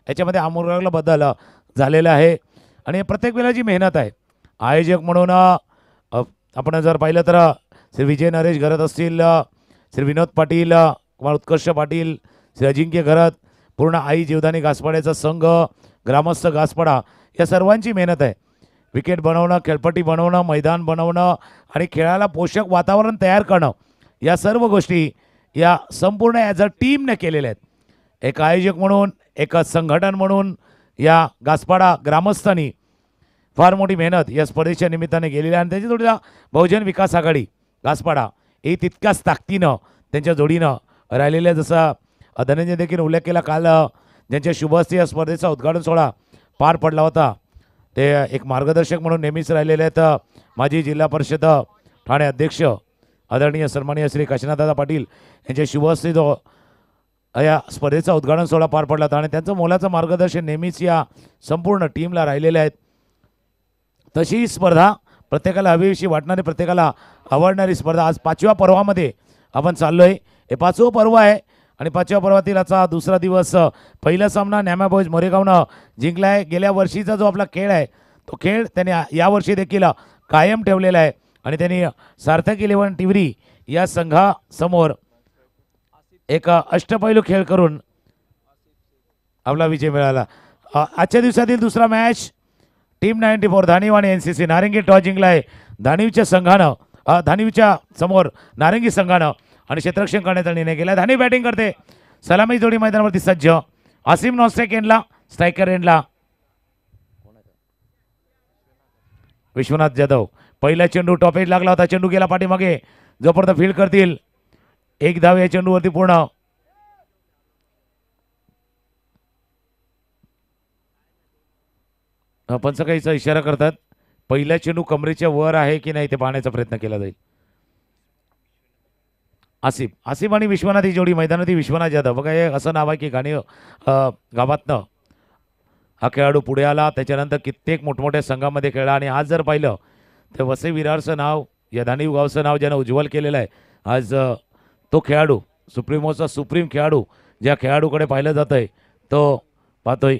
याच्यामध्ये आमूलाग्र बदल झालेला आहे आणि प्रत्येक वेळेची मेहनत आहे. आयोजक म्हणून आपण जर पाहिलं तर श्री विजय नरेश घरत असतील, श्री विनोद पाटील कुमार उत्कर्ष पाटील, श्री अजिंक्य घरत, पूर्ण आई जीवदानी घासपाड्याचा संघ, ग्रामस्थ घासपाडा या सर्वांची मेहनत आहे. विकेट बनवणं, खेळपट्टी बनवणं, मैदान बनवणं आणि खेळाला पोषक वातावरण तयार करणं या सर्व गोष्टी या संपूर्ण ॲज अ टीमने केलेल्या आहेत. एक आयोजक म्हणून, एक संघटन म्हणून या घासपाडा ग्रामस्थांनी फार मोठी मेहनत या स्पर्धेच्या निमित्ताने केलेली आहे आणि त्याची जोडीला बहुजन विकास आघाडी घासपाडा हे तितक्याच ताकदीनं त्यांच्या जोडीनं राहिलेल्या, जसा धनंजय देखील उल्लेख केला, काल ज्यांच्या शुभहस्ते या स्पर्धेचा उद्घाटन सोहळा पार पडला होता ते एक मार्गदर्शक म्हणून नेहमीच राहिलेले आहेत माजी जिल्हा परिषद ठाणे अध्यक्ष आदरणीय सन्माननीय श्री काशीनाथदादा पाटील यांच्या शुभहस्ते जो या स्पर्धेचा उद्घाटन सोहळा पार पडला होता आणि त्यांचं मोलाचं मार्गदर्शन नेहमीच या संपूर्ण टीमला राहिलेले आहेत. तशी ही स्पर्धा प्रत्येकाला हवीशी वाटणारी, प्रत्येकाला आवडणारी स्पर्धा आज 5व्या पर्वामध्ये आपण चाललो आहे. हे 5वं पर्व आहे आणि 5व्या पर्वातील आजचा दुसरा दिवस. पहिला सामना न्यामा बॉईज मोरेगावनं जिंकला आहे. गेल्या वर्षीचा जो आपला खेळ आहे तो खेळ त्यांनी यावर्षी देखील कायम ठेवलेला आहे आणि त्यांनी सार्थक 11 टिवरी या संघासमोर एक अष्टपैलू खेळ करून आपला विजय मिळाला. आजच्या दिवसातील दुसरा मॅच टीम 94 धानीव आणि NCC नारंगी टॉस जिंकला आहे. धानीवच्या संघानं धानीवच्या समोर नारंगी संघानं आणि क्षेत्ररक्षण करण्याचा निर्णय केला. धानीव बॅटिंग करते, सलामी जोडी मैदानावरती सज्ज. आसिम नॉस्ट्राईक एंडला, स्ट्रायकर एंडला विश्वनाथ जाधव. पहिला चेंडू टॉप एज लागला होता, चेंडू गेला पाठीमागे. जोपर्यंत फील्ड करतील 1 धाव या चेंडूवरती पूर्ण. पंचकाईचा इशारा करतात. पहिला चेंडू कमरेच्या वर आहे की नाही ते पाहण्याचा प्रयत्न केला जाईल. आसिफ आणि विश्वनाथ ही जोडी मैदानातील विश्वनाथ जाधव. बघा हे असं नाव आहे की गावातनं हा खेळाडू पुढे आला, त्याच्यानंतर कित्येक मोठमोठ्या संघामध्ये खेळला आणि आज जर पाहिलं तर वसई विरारचं नाव, या धानीव गावचं नाव ज्यानं उज्ज्वल केलेलं आहे. आज तो खेळाडू सुप्रीमोचा सुप्रीम खेळाडू ज्या खेळाडूकडे पाहिलं जात आहे तो पाहतोय.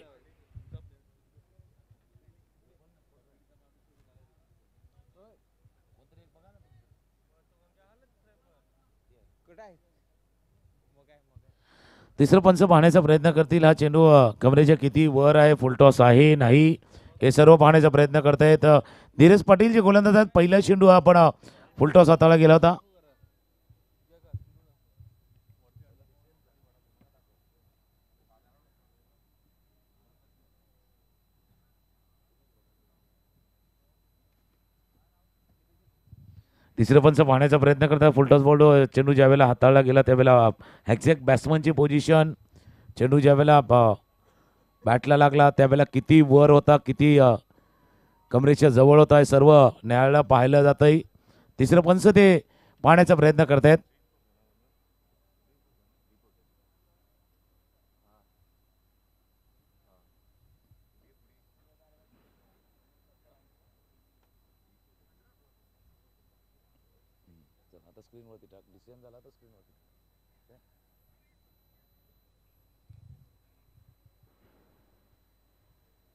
तिसरं पंच पाहण्याचा प्रयत्न करतील. हा चेंडू कमरेच्या किती वर आहे, फुलटॉस आहे नाही हे सर्व पाहण्याचा प्रयत्न करतायत धीरज पाटील जे गोलंदाज आहेत. पहिला चेंडू आपण फुलटॉस हाताळला गेला होता. तिसरं पंच पाहण्याचा प्रयत्न करतात. फुलटॉस बॉल चेंडू ज्यावेळेला हाताळला गेला त्यावेळेला एक्झॅक्ट बॅट्समनची पोझिशन, चेंडू ज्यावेळेला बॅटला लागला त्यावेळेला किती वर होता, किती कमरेच्या जवळ होता, हे सर्व न्यायालयाला पाहिलं जात आहे. तिसरं पंच ते पाहण्याचा प्रयत्न करतायत.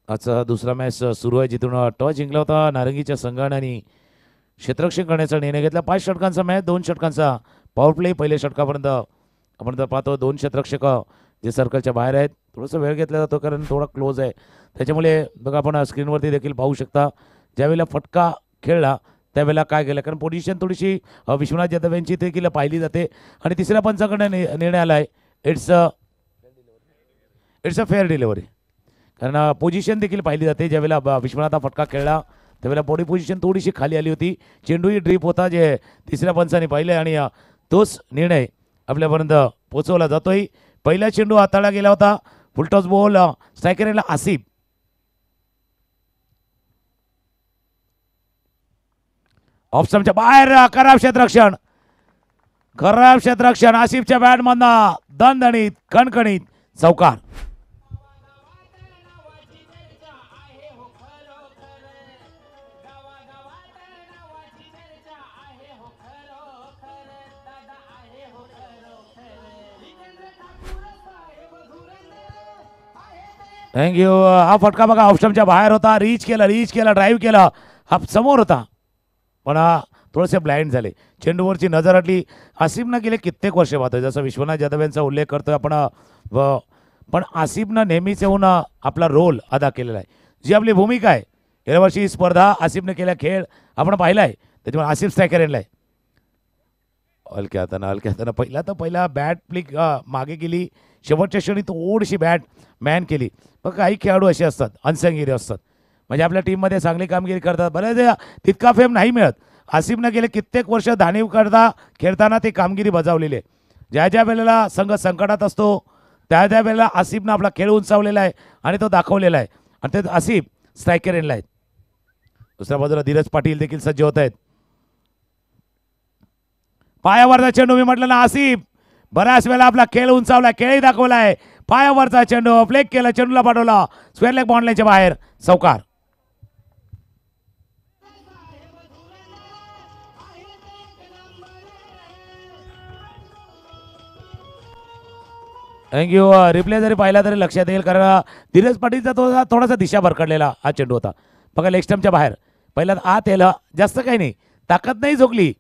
आजचा दुसरा मॅच सुरू आहे जिथून टॉस जिंकला होता नारंगीच्या संघाने आणि क्षेत्ररक्षण करण्याचा निर्णय घेतला. 5 षटकांचा मॅच, 2 षटकांचा पॉवर प्ले. पहिल्या षटकापर्यंत आपण जर पाहतो 2 क्षेत्ररक्षक जे सर्कलच्या बाहेर आहेत. थोडंसं वेळ घेतला जातो कारण थोडा क्लोज आहे, त्याच्यामुळे बघा आपण स्क्रीनवरती देखील पाहू शकता ज्यावेळेला फटका खेळला त्यावेळेला काय केलं, कारण पोझिशन थोडीशी विश्वनाथ जाधव यांची देखील पाहिली जाते. आणि तिसऱ्या पंचाकडे निर्णय आला आहे इट्स अ फेअर डिलिव्हरी, कारण पोझिशन देखील पाहिली जाते. ज्यावेळेला विश्वनाथ फटका खेळला त्यावेळेला बॉडी पोझिशन थोडीशी खाली आली होती, चेंडूही ड्रीप होता जे तिसऱ्या पंचाने पाहिले आणि तोच निर्णय आपल्यापर्यंत पोहोचवला जातोय. पहिला चेंडू हाताळला गेला होता, फुलटॉस बॉल स्ट्रायकरला आसिफ. ऑफ स्टंपच्या बाहेर खराब क्षेत्ररक्षण आसिफच्या बॅटमधनं दणदणीत कणकणीत चौकार. थँक्यू. हा फटका बघा ऑप्शनच्या बाहेर होता. रीच केला ड्राईव्ह केला. हा समोर होता पण थोडेसे ब्लाइंड झाले. चेंडूवरची नजर हटली. आसिफनं गेले कित्येक वर्ष पाहतोय जसं विश्वनाथ जाधव यांचा उल्लेख करतोय आपण पण आसिफनं नेहमीच येऊन आपला रोल अदा केलेला आहे. जी आपली भूमिका आहे गेल्या वर्षी ही स्पर्धा आसिफने केल्या खेळ आपण पाहिला आहे. त्याच्यामुळे आसिफ स्ट्रायकर यांना आहे. हलक्या हातानं पहिला बॅट फ्लिक मागे गेली. शेवटच्या क्षणी थोडीशी बॅट मॅन केली. पण काही खेळाडू असे असतात अनसंग हिरो असतात म्हणजे आपल्या टीममध्ये चांगली कामगिरी करतात. बऱ्याच तितका फेम नाही मिळत. आसिफनं गेले कित्येक वर्ष धानीव करता खेळताना ती कामगिरी बजावलेली आहे. ज्या ज्या वेळेला संघ संकटात असतो त्या त्या वेळेला आसिफनं आपला खेळ उंचावलेला आहे आणि तो दाखवलेला आहे आणि ते आसिफ स्ट्रायकर एंडला आहेत. दुसऱ्या बाजूला धीरज पाटील देखील सज्ज होत आहेत. पायावरचा चेंडू मी म्हटलं ना आसिफ बऱ्याच वेळेला आपला खेळ उंचावला खेळही दाखवलाय. पायावरचा चेंडू फ्लेक केला चेंडूला पाठवला स्क्वेअर लेग बाउंड लाईनच्या बाहेर चौकार. थँक्यू. रिप्ले जरी पाहिला तरी लक्षात येईल कारण धीरज पाटीलचा थोडासा दिशा भरकडलेला हा चेंडू होता. बघा लेग स्टंपच्या बाहेर पहिला आत यायला जास्त काही नाही ताकद नाही झोकली.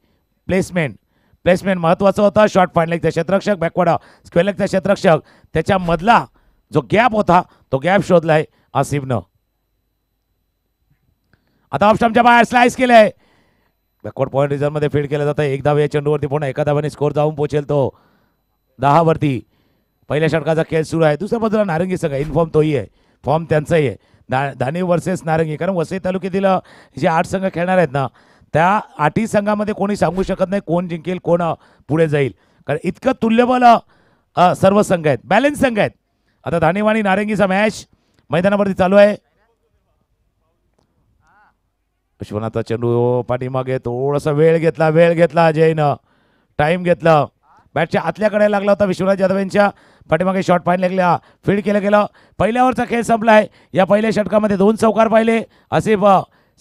प्लेसमेंट महत्त्वाचं होतं. शॉर्ट पॉईंट लेगचा क्षेत्ररक्षक बॅकवर्ड स्क्वेअर लेगचा क्षेत्ररक्षक त्याच्यामधला जो गॅप होता तो गॅप शोधलाय आसिफनं. आता ऑफ स्टंपच्या बाहेर स्लाइस केलंय. बॅकवर्ड पॉईंट रिझर्वमध्ये फीड केलं जातं. एक धाव या चेंडूवरती पुन्हा एका धावाने स्कोर जाऊन पोहोचेल तो 10 वरती. पहिल्या षटकाचा खेळ सुरू आहे. दुसऱ्या बाजूला नारंगी संघ इनफॉर्म तोही आहे. फॉर्म त्यांचाही आहे. धानीव वर्सेस नारंगी कारण वसई तालुक्यातील जे 8 संघ खेळणार आहेत ना त्या 8ही संघामध्ये कोणी सांगू शकत नाही कोण जिंकेल कोण पुढे जाईल कारण इतकं तुल्यबल सर्व संघ आहेत बॅलन्स संघ आहेत. आता धानीव आणि नारंगीचा मॅच मैदानावरती चालू आहे. विश्वनाथचा चेंडू पाठीमागे थोडासा वेळ घेतला अजयनं टाइम घेतला. बॅटच्या आतल्याकडे लागला होता विश्वनाथ जाधव यांच्या पाठीमागे शॉर्ट पॉईंट लागला फील्ड केलं गेलं. पहिल्यावरचा खेळ संपलाय. या पहिल्या षटकामध्ये 2 चौकार पाहिले आसिफ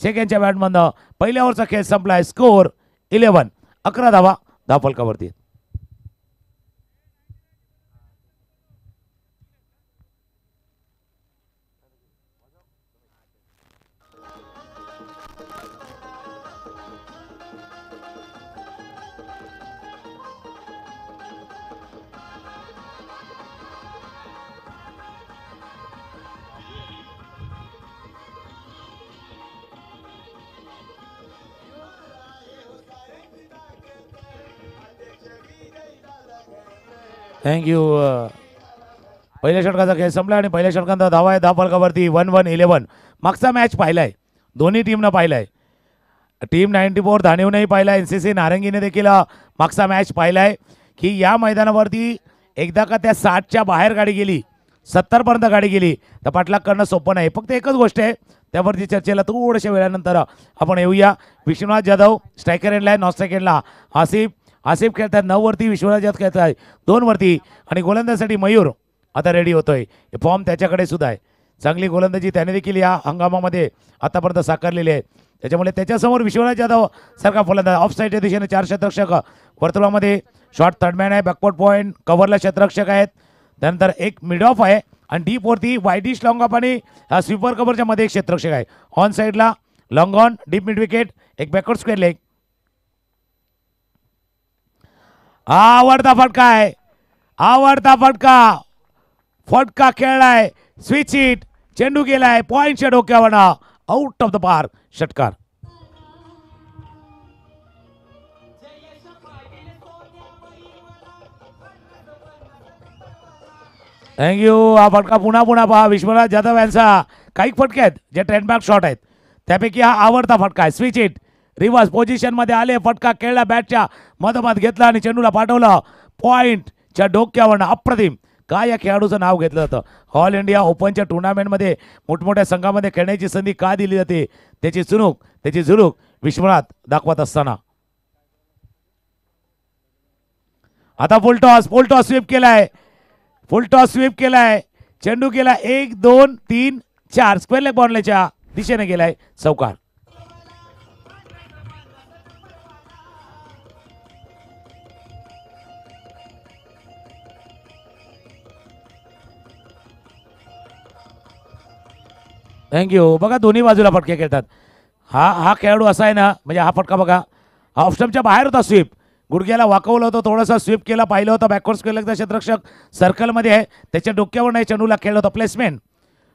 शेख यांच्या बॅटमधनं. पहिल्यावरचा खेळ संपलाय. स्कोर 11 11 धावा धावफलकावरती. थँक्यू. पहिल्या षटकाचा खेळ संपला आणि पहिल्या षटकांचा धावा आहे धावफलकावरती 1-1-11. मागचा मॅच पाहिलाय दोन्ही टीमनं पाहिलाय. टीम 94 धानीवनेही पाहिला NCC नारंगीने देखील मागचा मॅच पाहिलाय की या मैदानावरती एकदा का त्या 60च्या बाहेर गाडी गेली 70पर्यंत गाडी गेली तर पाठलाग करणं सोपं नाही. फक्त एकच गोष्ट आहे त्यावरती चर्चेला थोड्याशा वेळानंतर आपण येऊया. विश्वनाथ जाधव स्ट्रायकर एंडला आहे. नॉन स्ट्रायकर एंडला आसिफ खेळतात 9 वरती. विश्वनाथ जाधव खेळत आहे 2 वरती आणि गोलंदाजीसाठी मयूर आता रेडी होतोय. फॉर्म त्याच्याकडे सुद्धा आहे. चांगली गोलंदाजी त्याने देखील या हंगामामध्ये आतापर्यंत साकारलेली आहे. त्याच्यामुळे त्याच्यासमोर विश्वनाथ जाधव सारखा फलंदाज ऑफ साईडच्या दिशेने 4 क्षेत्ररक्षक वर्तुळामध्ये शॉर्ट थर्डमॅन आहे. बॅकवर्ड पॉईंट कव्हरला क्षेत्ररक्षक आहेत. त्यानंतर एक मिड ऑफ आहे आणि डीप वरती वाईडिश लॉंग ऑफ आणि स्वीपर कव्हरच्या मध्ये एक क्षेत्ररक्षक आहे. ऑन साईडला long on deep mid wicket एक बॅकवर्ड स्क्वेअर लेग. आवडता फटका आहे. फटका खेळलाय स्विच हिट चेंडू गेलाय पॉइंटच्या डोक्यावर आउट ऑफ द पार्क षटकार. थँक्यू. हा फटका पुन्हा पहा विश्वनाथ जाधव यांचा. काही फटके आहेत जे ट्रेडमार्क शॉट आहेत त्यापैकी हा आवडता फटका आहे. स्विच हिट रिव्हर्स पोझिशन मध्ये आले फटका खेळला बॅटच्या मधोमध घेतला आणि चेंडूला पाठवलं पॉइंटच्या डोक्यावरनं. अप्रतिम. काय या खेळाडूचं नाव घेतलं जातं. ऑल इंडिया ओपनच्या टुर्नामेंटमध्ये मोठमोठ्या संघामध्ये खेळण्याची संधी का दिली जाते त्याची झुरूक विश्वनाथ दाखवत असताना. आता फुल टॉस स्वीप केलाय. चेंडू गेला 1 2 3 4 स्क्वेअर लेग बाउंड्रीच्या दिशेने गेलाय चौकार. थँक्यू. बघा दोन्ही बाजूला फटके खेळतात. हा खेळाडू असा आहे ना, म्हणजे हा फटका बघा ऑफ स्टंपच्या बाहेर होता. स्वीप गुडघ्याला वाकवलं होतं, थोडंसं स्वीप केला, पाहिलं होतं बॅकवर्ड स्क्वेअर लेगचा क्षेत्ररक्षक सर्कलमध्ये आहे, त्याच्या डोक्यावर नाही चेंडूला खेळलं होतं.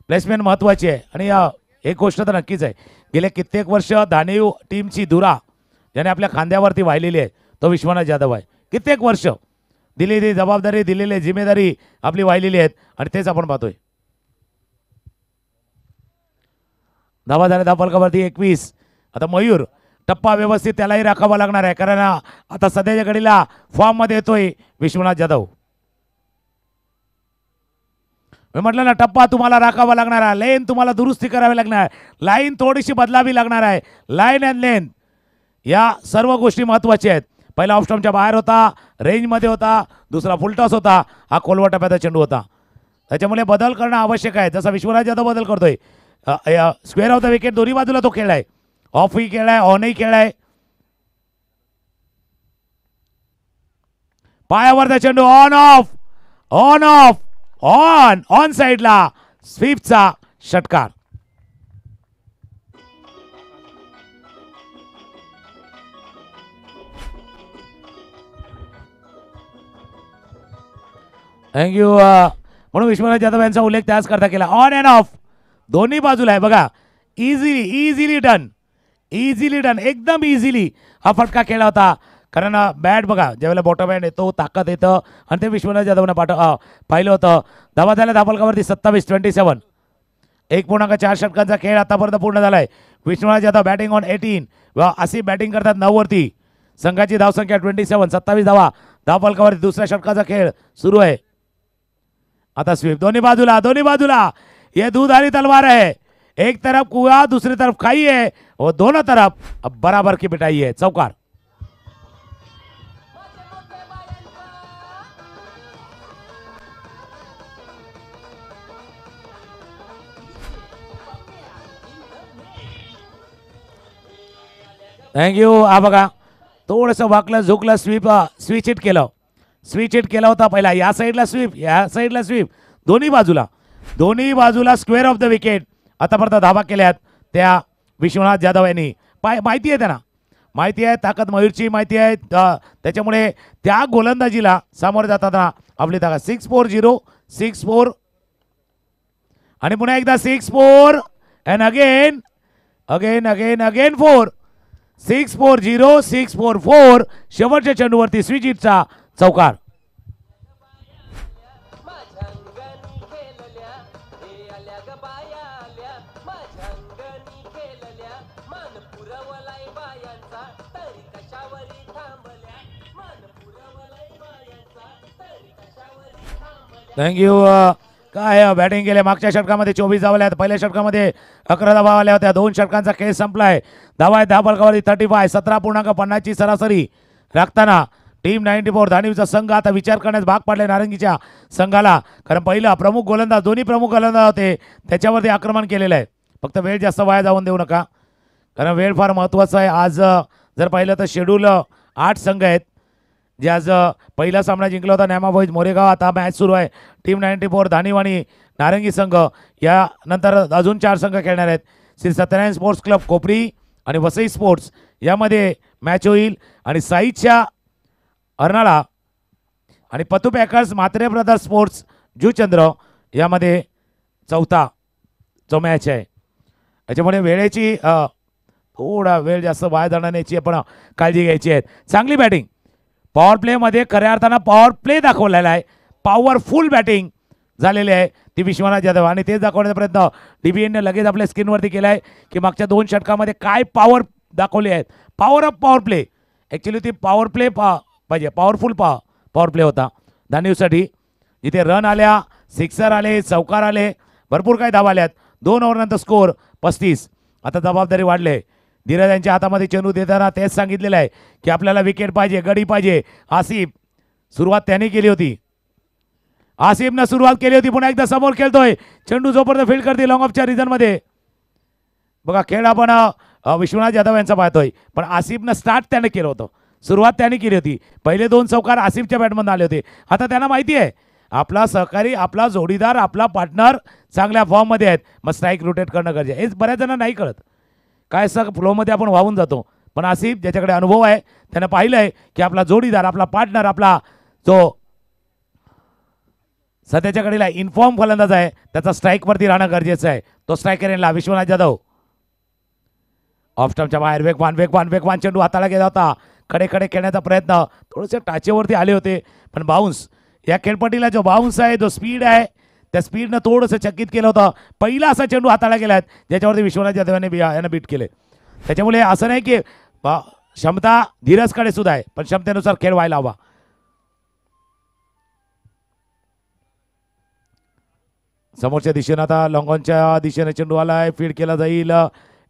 प्लेसमेंट महत्त्वाची आहे. आणि एक गोष्ट तर नक्कीच आहे, गेले कित्येक वर्ष दानीव टीमची धुरा ज्याने आपल्या खांद्यावरती वाहिलेली आहे तो विश्वनाथ जाधव आहे. कित्येक वर्ष दिलेली जबाबदारी, दिलेली जिम्मेदारी आपली वाहिलेली आहेत आणि तेच आपण पाहतोय. धावा झाल्या धावफलकावरती 21. आता मयूर टप्पा व्यवस्थित त्यालाही राखावा लागणार आहे, कारण आता सध्याच्या घडीला फॉर्ममध्ये येतोय विश्वनाथ जाधव. मी म्हटलं ना, टप्पा तुम्हाला राखावा लागणार आहे, लेन तुम्हाला दुरुस्ती करावी लागणार आहे, लाईन थोडीशी बदलावी लागणार आहे. लाईन अँड लेन या सर्व गोष्टी महत्त्वाच्या आहेत. पहिला ऑफ स्टंपच्या बाहेर होता, रेंजमध्ये होता, दुसरा फुलटॉस होता, हा खोलवा टप्प्याचा चेंडू होता. त्याच्यामुळे बदल करणं आवश्यक आहे. जसा विश्वनाथ जाधव बदल करतोय, स्क्वेअर ऑफ द विकेट दोन्ही बाजूला तो खेळलाय, ऑफही खेळलाय, ऑनही खेळलाय. पायावरचा चेंडू ऑन ऑफ ऑन साइडला स्वीपचा षटकार. थँक्यू. म्हणून विश्वनाथ जाधव यांचा उल्लेख त्याच करता केला. ऑन अँड ऑफ दोन्ही बाजूला आहे बघा. इझिली डन, एकदम इझिली हा फटका खेळला होता. कारण बॅट बघा, ज्यावेळेला बॉटम हँड येतो ताकद येतं आणि ते विश्वनाथ जाधवने पाहिलं होतं. धावा झाल्या धावफलकावरती 27. 1.4 षटकांचा खेळ आतापर्यंत पूर्ण झालाय. विश्वनाथ जाधव बॅटिंग ऑन 18 व अशी बॅटिंग करतात 9 वरती. संघाची धावसंख्या 27, 27 धावा. धावफलकावरती दुसऱ्या षटकाचा खेळ सुरू आहे. आता स्वीप दोन्ही बाजूला ये दूध वाली तलवार है. एक तरफ कुआ, दूसरी तरफ खाई है और दोनों तरफ अब बराबर की पिटाई है. चौकार. थँक्यू. हा बघा थोडंसं वाकलं झुकलं, स्विच हिट केला होता पहिला. या साईडला स्वीप दोन्ही बाजूला स्क्वेअर ऑफ द विकेट आतापर्यंत धावा केल्यात त्या विश्वनाथ जाधव यांनी. माहिती आहे त्यांना, माहिती आहे ताकद मयूरची, माहिती आहे त्याच्यामुळे त्या गोलंदाजीला सामोरे जाताना आपली ताकद. 6-4 आणि पुन्हा एकदा 6-4 अँड अगेन 4. 6-4 शेवटच्या चेंडूवरती स्विच हिटचा चौकार. थँक्यू. काय बॅटिंग केले. मागच्या षटकामध्ये 24 धावा आल्या, पहिल्या षटकामध्ये 11 धावा आल्या होत्या. 2 षटकांचा खेळ संपलाय. धावा आहेत धावफलकावरती 35. 17.50 ची सरासरी राखताना टीम 94 दानीवचा संघ आता विचार करण्यास भाग पाडले नारंगीच्या संघाला. कारण पहिला प्रमुख गोलंदाज, दोन्ही प्रमुख गोलंदाज होते, त्याच्यावरती आक्रमण केलेलं आहे. फक्त वेळ जास्त वाया जाऊन देऊ नका, कारण वेळ फार महत्त्वाचा आहे. आज जर पाहिलं तर शेड्यूल 8 संघ आहेत जे आज पहिला सामना जिंकला होता न्यामा बॉईज मोरेगाव. आता मॅच सुरू आहे. टीम 94 दानीव आणि नारंगी संघ, यानंतर अजून 4 संघ खेळणार आहेत. श्री सत्यनारायण स्पोर्ट्स क्लब कोपरी आणि वसई स्पोर्ट्स यामध्ये मॅच होईल. आणि साईच्या अर्नाळा आणि पतू packers Mhatre brothers sports Juchandra यामध्ये चौथा मॅच आहे. याच्यामुळे वेळेची थोडा वेळ जास्त वाया जाणार नाही याची आपण काळजी घ्यायची आहे. चांगली बॅटिंग पॉवर प्लेमध्ये खऱ्या अर्थानं पॉवर प्ले दाखवलेला आहे. पॉवरफुल बॅटिंग झालेली आहे ती विश्वनाथ जाधव, आणि तेच दाखवण्याचा प्रयत्न DBNने लगेच आपल्या स्क्रीनवरती केला आहे की मागच्या 2 षटकामध्ये काय पॉवर दाखवले आहेत. Power of power play, actually ती पॉवर प्ले पाहिजे, पॉवरफुल पॉवर प्ले होता दानीवसाठी. जिथे रन आल्या, सिक्सर आले, चौकार आले, भरपूर काही धावा आल्यात. 2 ओव्हरनंतर स्कोर 35. आता जबाबदारी वाढले. धीरज यांच्या हातामध्ये चेंडू देताना तेच सांगितलेलं आहे की आपल्याला विकेट पाहिजे, गडी पाहिजे. आसिफ सुरुवात त्याने केली होती, आसिफनं सुरुवात केली होती. पुन्हा एकदा समोर खेळतोय, चेंडू जोपर्यंत फील्ड करते लॉंग ऑफच्या रिझनमध्ये. बघा खेळ आपण विश्वनाथ जाधव यांचा पाहतोय, पण आसिफनं स्टार्ट त्याने केलं होतं, सुरुवात त्याने केली होती. पहिले 2 चौकार आसिफच्या बॅटमधून आले होते. आता त्यांना माहिती आहे आपला सहकारी, आपला जोडीदार, आपला पार्टनर चांगल्या फॉर्ममध्ये आहेत, मग स्ट्राईक रोटेट करणं गरजेचं आहे. हेच बऱ्याच जणांना नाही कळत. काय असं फ्लोमध्ये आपण वाहून जातो. पण आसिफ ज्याच्याकडे अनुभव आहे त्यानं पाहिलं आहे की आपला जोडीदार, आपला पार्टनर, आपला जो सध्याच्या घडीला इन्फॉर्म फलंदाज आहे त्याचा स्ट्राईकवरती राहणं गरजेचं आहे. तो स्ट्रायकर येणार विश्वनाथ जाधव. ऑफ स्टंपच्या बाहेर वेगवान वेगवान वेगवान चेंडू हाताला गेला होता. कडे कडे खेळण्याचा प्रयत्न, थोडेसे टाचेवरती आले होते पण बाउन्स. या खेळपट्टीला जो बाउन्स आहे, जो स्पीड आहे, त्या स्पीडनं थोडंसं चकित केलं होतं. पहिला असा चेंडू हाताला गेला ज्याच्यावरती विश्वनाथ जाधव यानं बीट केले. त्याच्यामुळे असं नाही की क्षमता धीरजकडे सुद्धा आहे, पण क्षमतेनुसार खेळ व्हायला हवा. समोरच्या दिशेनं आता लॉंगॉनच्या दिशेने चेंडू आलाय, फीड केला जाईल.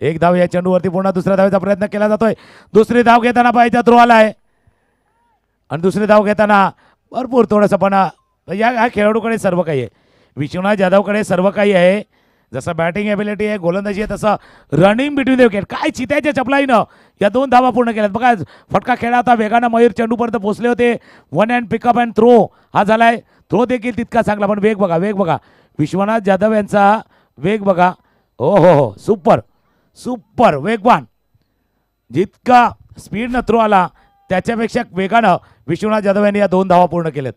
एक धाव या चेंडूवरती, पुन्हा दुसऱ्या धावेचा प्रयत्न केला जातोय. दुसरी धाव घेताना पाहिजे थ्रो आलाय आणि दुसरी धाव घेताना भरपूर थोडंसं पण या खेळाडूकडे सर्व काही आहे. विश्वनाथ जाधवकडे सर्व काही आहे. जसं बॅटिंग एबिलिटी आहे, गोलंदाजी आहे, तसं रनिंग बिटवीन द विकेट. काय चित्याच्या चपलाईनं या 2 धावा पूर्ण केल्यात. बघा फटका खेळा होता, वेगानं मयूर चेंडूपर्यंत पोहोचले होते. One hand pickup and throw हा झालाय. थ्रो देखील तितका चांगला, पण वेग बघा, वेग बघा विश्वनाथ जाधव यांचा वेग बघा. हो हो हो, सुपर सुपर वेगवान. जितका स्पीडनं थ्रो आला त्याच्यापेक्षा वेगानं विश्वनाथ जाधव यांनी या 2 धावा पूर्ण केल्यात.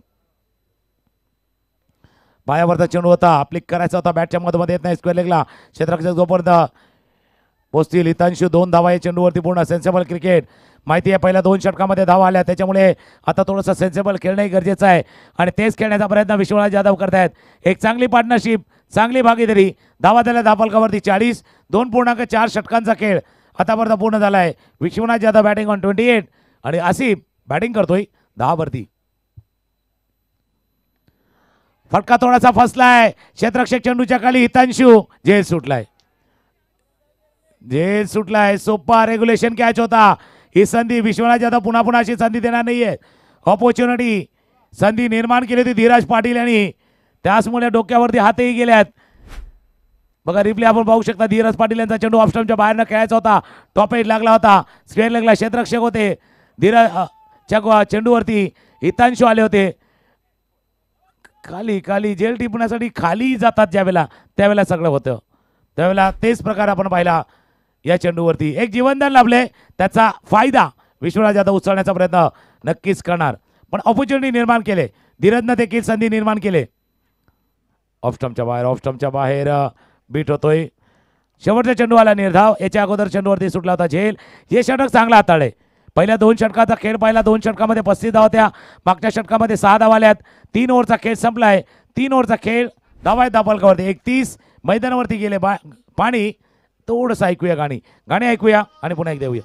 पायावरचा चेंडू होता, फ्लिक करायचा होता, बॅटच्या मधोमध येत नाही. स्क्वेअर लेगला क्षेत्ररक्षक जोपर्यंत पोचतील. हितांशू 2 धावा या चेंडूवरती पूर्ण. Sensible cricket. माहिती आहे पहिल्या 2 षटकामध्ये धावा आल्या, त्याच्यामुळे आता थोडंसं सेन्सेबल खेळणंही गरजेचं आहे आणि तेच खेळण्याचा प्रयत्न विश्वनाथ जाधव करतायत. एक चांगली पार्टनरशिप, चांगली भागीदारी. धावा झाल्या धापलकावरती 40. 2.4 षटकांचा खेळ आतापर्यंत पूर्ण झाला आहे. विश्वनाथ जाधव बॅटिंग ऑन 28 आणि आसिफ बॅटिंग करतोय 10 वरती. फटका थोडासा फसलाय, क्षेत्ररक्षक चेंडूच्या खाली. हितांशू झेल सुटलाय, झेल सुटलाय. सोपा रेग्युलेशन कॅच होता. ही संधी विश्वनाथ जाधव पुन्हा पुन्हा अशी संधी देणार नाहीये. ऑपॉर्च्युनिटी संधी निर्माण केली होती धीरज पाटील यांनी, त्याचमुळे डोक्यावरती हातही गेल्यात. बघा रिप्ले आपण पाहू शकता. धीरज पाटील यांचा चेंडू ऑफ स्टंपच्या बाहेरनं खेळायचा होता. टॉप एज लागला होता. स्क्वेअर लेगला क्षेत्ररक्षक होते. धीरज चेंडूवरती हितांशू आले होते. खाली खाली जेल टिपण्यासाठी खाली जातात ज्यावेळेला, त्यावेळेला सगळं होतं. त्यावेळेला तेच प्रकार आपण पाहिला या चेंडूवरती. एक जीवनदान लाभले, त्याचा फायदा विश्वनाथ जाधव उचलण्याचा प्रयत्न नक्कीच करणार, पण ऑपॉर्च्युनिटी निर्माण केले. धीरजनं देखील संधी निर्माण केले. ऑफ स्टंपच्या बाहेर, ऑफ स्टंपच्या बाहेर बीट होतोय. शेवटचा चेंडू आला निर्धाव. याच्या अगोदर चेंडूवरती सुटला होता झेल. हे षटक चांगला हाताळले. पहिल्या 2 षटकाचा खेळ पाहिला. 2 षटकामध्ये 35 धावा होत्या. मागच्या षटकामध्ये 6 धावा आल्यात. 3 ओव्हरचा खेळ संपलाय. 3 ओव्हरचा खेळ धावा आहेत दापलकावरती. 31 मैदानावरती गेले पाणी. थोडंसं ऐकूया गाणी ऐकूया आणि पुन्हा एक देऊया.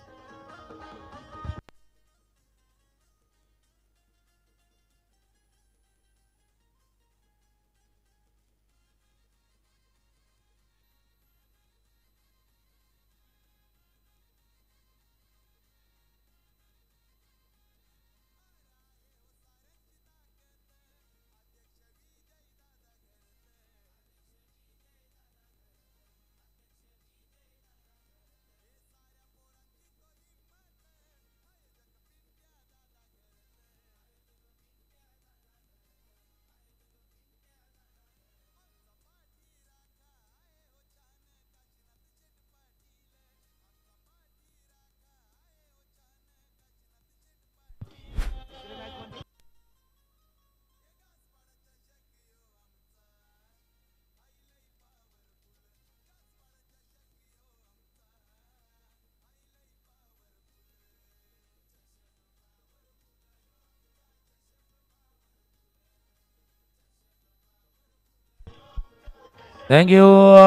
थँक्यू.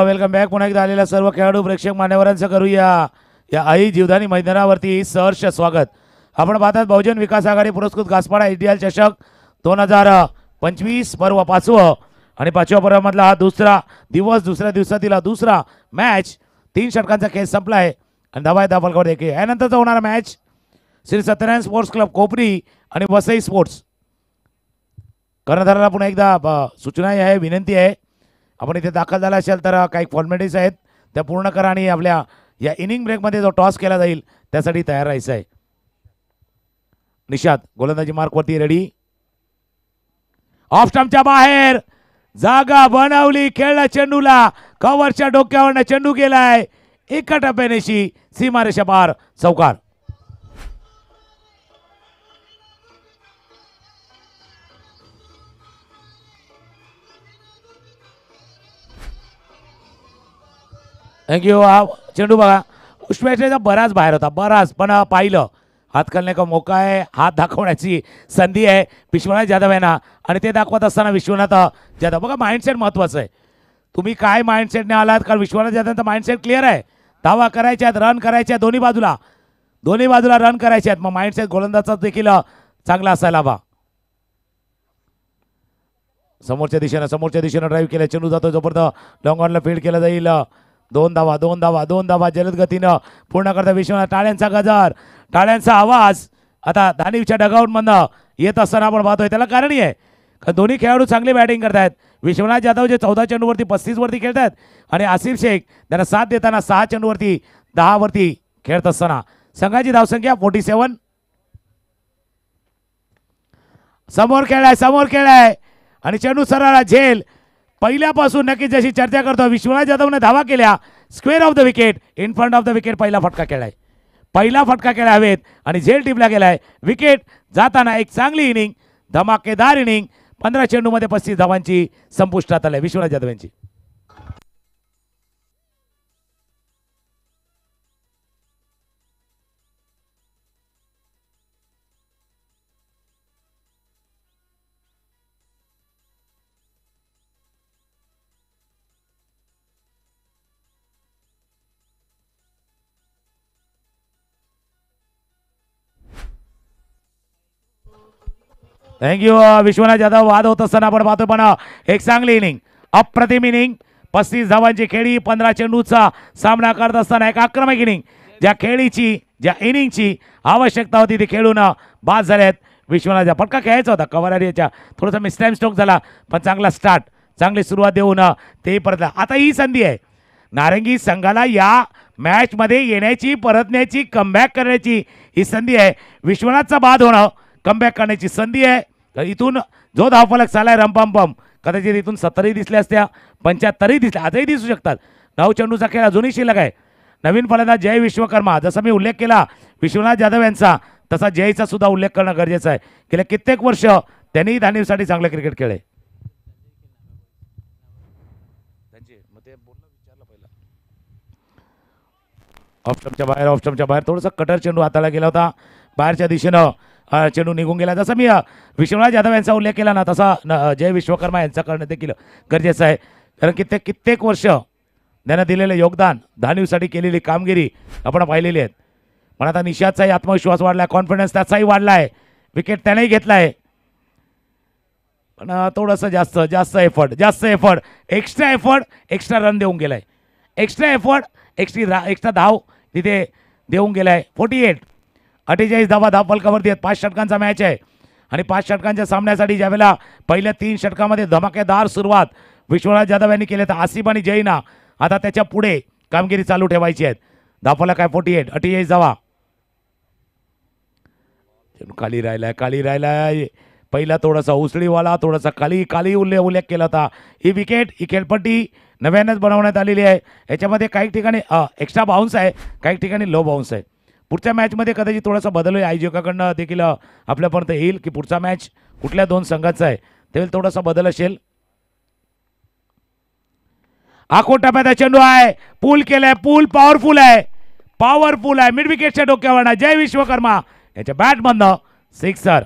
Welcome back. पुन्हा एकदा आलेल्या सर्व खेळाडू प्रेक्षक मान्यवरांचं करूया या आई जीवदानी मैदानावरती सहर्ष स्वागत. आपण पाहतात बहुजन विकास आघाडी पुरस्कृत घासपाडा IDL चषक 2025 पर्व 5वं आणि 5व्या पर्वामधला हा दुसरा दिवस. दुसऱ्या दिवसातील दुसरा मॅच. 3 षटकांचा खेळ संपला आहे आणि धावा आहे दापलकावर देखील. यानंतरचा होणारा match Shri Satyanarayan sports club Kopri आणि वसई स्पोर्ट्स. कर्णधाराला पुन्हा एकदा सूचना आहे, विनंती आहे, आपण इथे दाखल झाला असेल तर काही फॉर्मॅलिटीज आहेत त्या पूर्ण करा आणि आपल्या या इनिंग ब्रेकमध्ये जो टॉस केला जाईल त्यासाठी तयार राहायचं आहे. निषाद गोलंदाजी मार्कवरती रेडी. ऑफ स्टंपच्या बाहेर जागा बनवली, खेळला चेंडूला, कव्हरच्या डोक्यावरनं चेंडू गेलाय एका टप्प्यानेशी सीमारेषा पार, चौकार. थँक्यू. हा चेंडू बघा उष्मेचा बराच बाहेर होता, बराच, पण पाहिलं हात करणे का मोका आहे, हात दाखवण्याची संधी आहे विश्वनाथ जाधव यांना. आणि ते दाखवत असताना विश्वनाथ जाधव बघा माइंडसेट महत्वाचं आहे. तुम्ही काय माइंडसेटने आलात, कारण विश्वनाथ जाधवचा माइंडसेट क्लिअर आहे. धावा करायच्या आहेत, रन करायचे आहेत, दोन्ही बाजूला रन करायचे आहेत. मग माइंडसेट गोलंदाजाचा देखील चांगला असायला हवा. समोरच्या दिशेनं ड्राईव्ह केलं, चेंडू जातो जबरदस्त लॉंग ऑनला फील्ड केला जाईल. 2 धावा जलद गतीनं पूर्ण करता विश्वनाथ. टाळ्यांचा गजर, टाळ्यांचा आवाज आता धानीच्या डगआउटमधनं येत असताना आपण पाहतोय. त्याला कारणही आहे कारण दोन्ही खेळाडू चांगली बॅटिंग करतायत. विश्वनाथ जाधव जे 14 चेंडूवरती 35 वरती खेळतात आणि आसिफ शेख त्यांना साथ देताना 6 चेंडूवरती 10 वरती खेळत असताना. संघाची धावसंख्या 47. समोर खेळाय आणि चेंडू सरळ झेल. पहिल्यापासून नक्कीच जशी चर्चा करतो विश्वनाथ जाधवने धावा केल्या square of the wicket, in front of the wicket. पहिला फटका खेळाय हवेत आणि झेल टिपला गेलाय. विकेट जाताना एक चांगली इनिंग, धमाकेदार इनिंग. 15 चेंडूमध्ये 35 धावांची संपुष्टात आल्या विश्वनाथ जाधव यांची. थँक्यू. विश्वनाथ जाधव वाद होत असताना आपण पाहतो, पण एक चांगली इनिंग, अप्रतिम इनिंग. 35 धावांची खेळी 15 चेंडूचा सामना करत असताना एक आक्रमक इनिंग. ज्या इनिंगची आवश्यकता होती ती खेळून बाद झाल्यात विश्वनाथ. फटका खेळायचा होता कव्हर एरियाच्या, थोडासा मिसटाइम स्ट्रोक झाला, पण चांगला स्टार्ट, चांगली सुरुवात देऊन ते परत. आता ही संधी आहे नारंगी संघाला या मॅचमध्ये येण्याची, परतण्याची, कमबॅक करण्याची ही संधी आहे. विश्वनाथचा बाद होणं कमबॅक करण्याची संधी आहे. इथून जो धावफलक चालाय रमपम, कदाचित इथून 70ही दिसल्या असत्या, 75ही दिसल्या, आजही दिसू शकतात. 9 चेंडूचा खेळ अजूनही शिल्लक आहे. नवीन फलंदाज जय विश्वकर्मा, जसा मी उल्लेख केला विश्वनाथ जाधव यांचा, तसा जयचा सुद्धा उल्लेख करणं गरजेचं आहे. गेल्या कित्येक वर्ष त्यांनी धानीसाठी चांगलं क्रिकेट खेळले. ऑफ स्टंपच्या बाहेर थोडंसं कटर चेंडू हाताला गेला होता, बाहेरच्या दिशेनं चेंडू निघून गेला. जसं मी विश्वनाथ जाधव यांचा उल्लेख केला ना, तसा जय विश्वकर्मा यांचा करणं देखील गरजेचं आहे. कारण कित्येक वर्ष त्यानं दिलेलं योगदान, धानीसाठी केलेली कामगिरी आपण पाहिलेली आहेत. पण आता निशादचाही आत्मविश्वास वाढलाय, कॉन्फिडन्स त्याचाही वाढलाय, विकेट त्यानेही घेतलाय. पण थोडंसं जास्त एफर्ट, एक्स्ट्रा रन देऊन गेलाय, एक्स्ट्रा धाव तिथे देऊन गेलाय. 48 धावा धावफलकावरती आहेत. 5 षटकांचा मॅच आहे आणि 5 षटकांच्या सामन्यासाठी ज्यावेळेला पहिल्या 3 षटकामध्ये धमाकेदार सुरुवात विश्वनाथ जाधव यांनी केली, तर आसिफ आणि जैना आता त्याच्या पुढे कामगिरी चालू ठेवायची आहेत. धावफलक काय 48 धावा. खाली राहिलाय. पहिला थोडासा उसळीवाला, थोडासा खाली उल्लेख केला होता. ही विकेट, ही खेळपट्टी नव्यानंच बनवण्यात आलेली आहे. याच्यामध्ये काही ठिकाणी एक्स्ट्रा बाउन्स आहे, काही ठिकाणी लो बाउन्स आहे. पुढच्या मॅचमध्ये कदाचित थोडासा बदल होईल. आयोजकाकडनं देखील आपल्यापर्यंत येईल की पुढचा मॅच कुठल्या 2 संघाचा आहे, त्यावेळी थोडासा बदल असेल. आखोट टप्प्याचा चेंडू आहे, पूल केलाय, पूल पॉवरफुल आहे. मिड विकेटच्या डोक्यावर जय विश्वकर्मा याच्या बॅटमधनं सिक्सर.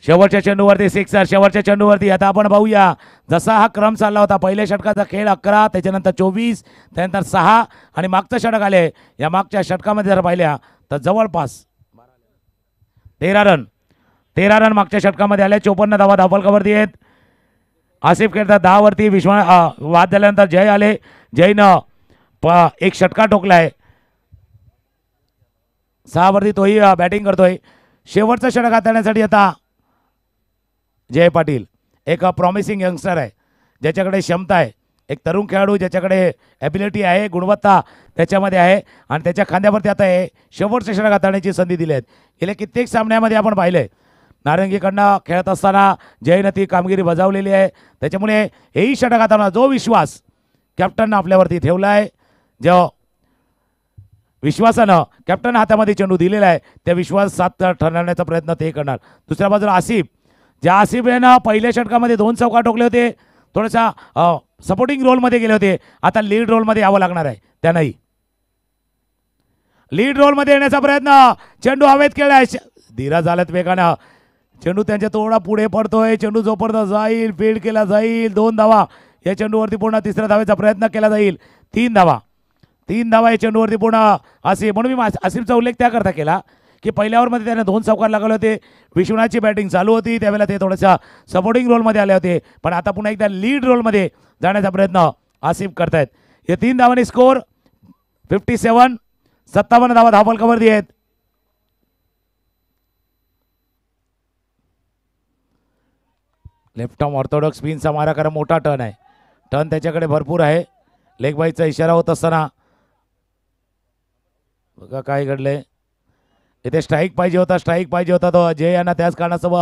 शेवटच्या चेंडूवरती आता आपण पाहूया. जसा हा क्रम चालला होता, पहिल्या षटकाचा खेळ 11, त्याच्यानंतर 24, त्यानंतर 6 आणि मागचं षटक आले. या मागच्या षटकामध्ये जर पाहिल्या तर जवळपास 13 रन मागच्या षटकामध्ये आल्या. 54 धावा धावफलकावरती आहेत. आसिफ खेळतात 10 वरती. वाद झाल्यानंतर जय आले. जयनं एक षटका ठोकलाय. 6 वरती तोही बॅटिंग करतोय. शेवटचा षटक हाताळण्यासाठी आता जय पाटील एक प्रॉमिसिंग यंगस्टर आहे, ज्याच्याकडे क्षमता आहे, एक तरुण खेळाडू ज्याच्याकडे ॲबिलिटी आहे, गुणवत्ता त्याच्यामध्ये आहे आणि त्याच्या खांद्यावरती आता हे शेवटचे षटक हाताळण्याची संधी दिली आहे. गेल्या कित्येक सामन्यामध्ये आपण पाहिलंय नारंगीकडनं खेळत असताना जयनं ती कामगिरी बजावलेली आहे. त्याच्यामुळे हेही षटक हाताळणार जो विश्वास कॅप्टननं आपल्यावरती ठेवला आहे, जो विश्वासानं कॅप्टन हातामध्ये चेंडू दिलेला आहे, त्या विश्वास साथ ठरवण्याचा प्रयत्न ते करणार. दुसऱ्या बाजूला आसिफ, ज्या आसिफनं पहिल्या षटकामध्ये 2 चौका ठोकले होते, थोडासा सपोर्टिंग रोलमध्ये गेले होते, आता लीड रोलमध्ये यावं लागणार आहे. त्यानंही लीड रोलमध्ये येण्याचा प्रयत्न, चेंडू हवेत खेळलाय, धीरा झाल्यात वेगानं, चेंडू त्यांच्या थोडा पुढे पडतोय, चेंडू जोपर्यंत जाईल फील्ड केला जाईल. 2 धावा या चेंडूवरती पूर्ण. तिसऱ्या धावेचा प्रयत्न केला जाईल. 3 धावा या चेंडूवरती पूर्ण. आसिफ, म्हणून मी आसिफचा उल्लेख त्याकरता केला की पहिल्या ओव्हरमध्ये त्याने 2 चौकार लागले होते. विश्वनाथची बॅटिंग चालू होती, त्यावेळेला ते थोडंसं सपोर्टिंग रोलमध्ये आले होते, पण आता पुन्हा एकदा लीड रोलमध्ये जाण्याचा प्रयत्न आसिफ करतायत. हे 3 धावांनी स्कोर 57. 57 धावा धावफलकावरती आहेत. लेफ्ट आर्म ऑर्थोडॉक्स स्पिनचा मारा करा, मोठा टर्न आहे, टर्न त्याच्याकडे भरपूर आहे. लेग बाईचा इशारा होत असताना बघा काय घडलंय. इथे स्ट्राईक पाहिजे होता तो जय यांना, त्याच कारणास्तव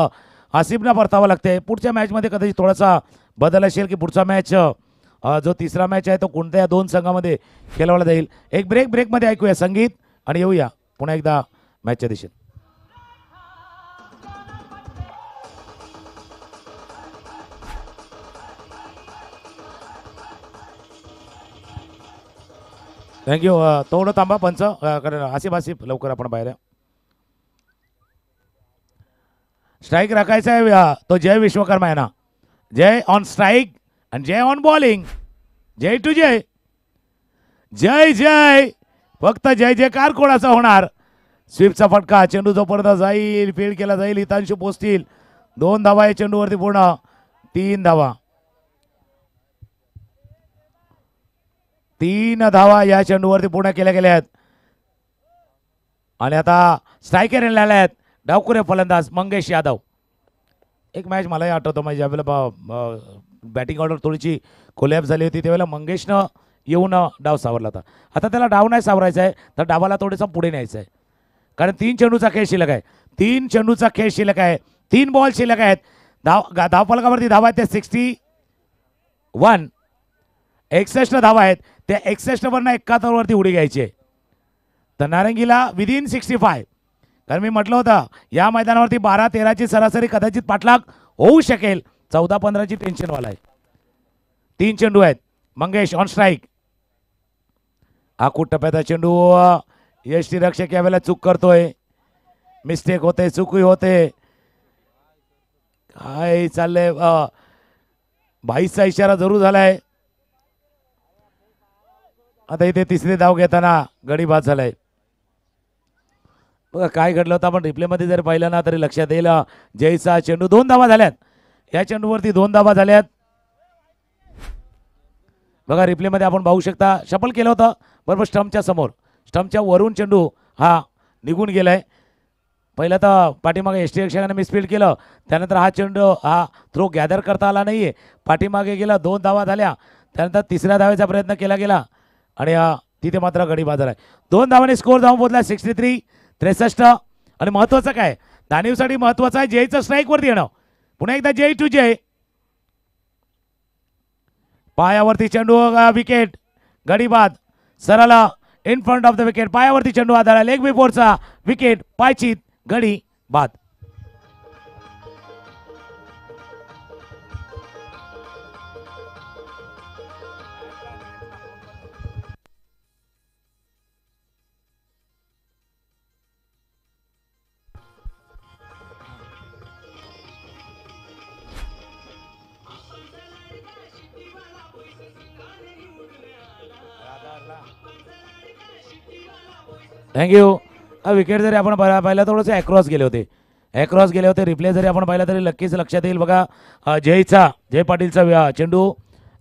आसिफना परतावं लागते. पुढच्या मॅचमध्ये कदाचित थोडासा बदल असेल की पुढचा मॅच जो तिसरा मॅच आहे तो कोणत्या 2 संघामध्ये खेळवला जाईल. एक ब्रेकमध्ये ऐकूया संगीत आणि येऊया पुन्हा एकदा मॅचच्या दिशेत. थँक्यू. थोडं थांबा पंच, कारण आसिफ लवकर आपण बाहेर. स्ट्राईक राखायचा आहे तो जय विश्वकर्मा आहे ना. जय ऑन स्ट्राईक आणि जय ऑन बॉलिंग. जय टू जय, जय जय, फक्त जय जयकार कोणाचा होणार. स्वीपचा फटका, चेंडू जोपर्यंत जाईल फील्ड केला जाईल, हितांशू पोचतील. 2 धावा या चेंडूवरती पूर्ण. 3 धावा, 3 धावा या चेंडूवरती पूर्ण केल्या गेल्या आहेत. आणि आता स्ट्रायकर आले आहेत डावखुरे फलंदाज मंगेश यादव. एक मॅच मलाही आठवतो, माझ्या ज्यावेळेला बॅटिंग ऑर्डर थोडीशी कोलॅप्स झाली होती त्यावेळेला मंगेशनं येऊन डाव सावरला होता. आता त्याला डाव नाही सावरायचा आहे, तर डावाला थोडंसं पुढे न्यायचं आहे, कारण 3 चेंडूचा खेळ शिल्लक आहे. 3 चेंडूचा खेळ शिल्लक आहे, 3 बॉल शिल्लक आहेत. धावफलकावरती धावा आहेत त्या 61. 61 धावा आहेत, त्या 61 वरनं 71 वरती उडी घ्यायची आहे. तर नारंगीला विदिन 65, कारण मी म्हटलं होतं या मैदानावरती 12-13ची सरासरी कदाचित पाठलाग होऊ शकेल. 14-15ची टेन्शनवाला आहे. 3 चेंडू आहेत. Mangesh on strike. आखूट टप्प्याचा चेंडू, यष्टीरक्षक यावेळेला चूक करतोय, मिस्टेक होते, चूकही होते. काय चाललंय, 22चा इशारा जरूर झालाय. आता इथे तिसरी धाव घेताना गडी बाद झालाय. बघा काय घडलं होतं, आपण रिप्लेमध्ये जर पाहिलं ना तरी लक्षात येईल. जयचा चेंडू 2 धावा झाल्यात, या चेंडूवरती 2 धावा झाल्यात. बघा रिप्लेमध्ये आपण पाहू शकता, शफल केलं होतं बरोबर स्टंपच्या समोर, स्टंपच्या वरून चेंडू हा निघून गेलाय. पहिलं तर पाठीमागे यष्टीरक्षकाने मिसफील्ड केलं, त्यानंतर हा चेंडू हा थ्रो गॅदर करता आला नाहीये, पाठीमागे गेला. 2 धावा झाल्या, त्यानंतर तिसऱ्या धावेचा प्रयत्न केला गेला आणि तिथे मात्र गडी बाद झालाय. 2 धावांनी स्कोर जाऊन पोहोचला 63. आणि महत्वाचं काय, दानीवसाठी महत्वाचं आहे जयचं स्ट्राईकवरती येणं. पुन्हा एकदा जय टू जय. पायावरती चेंडू, विकेट, गडी बाद, सरळ in front of the wicket. पायावरती चेंडू आधार, लेग बिफोरचा विकेट, पायचीत, गडी बाद. थँक्यू. विकेट जरी आपण पाहिलं थोडंसं अक्रॉस गेले होते, ॲक्रॉस गेले होते. रिप्ले जरी आपण पाहिला तरी नक्कीच लक्षात येईल बघा. जय पाटीलचा चेंडू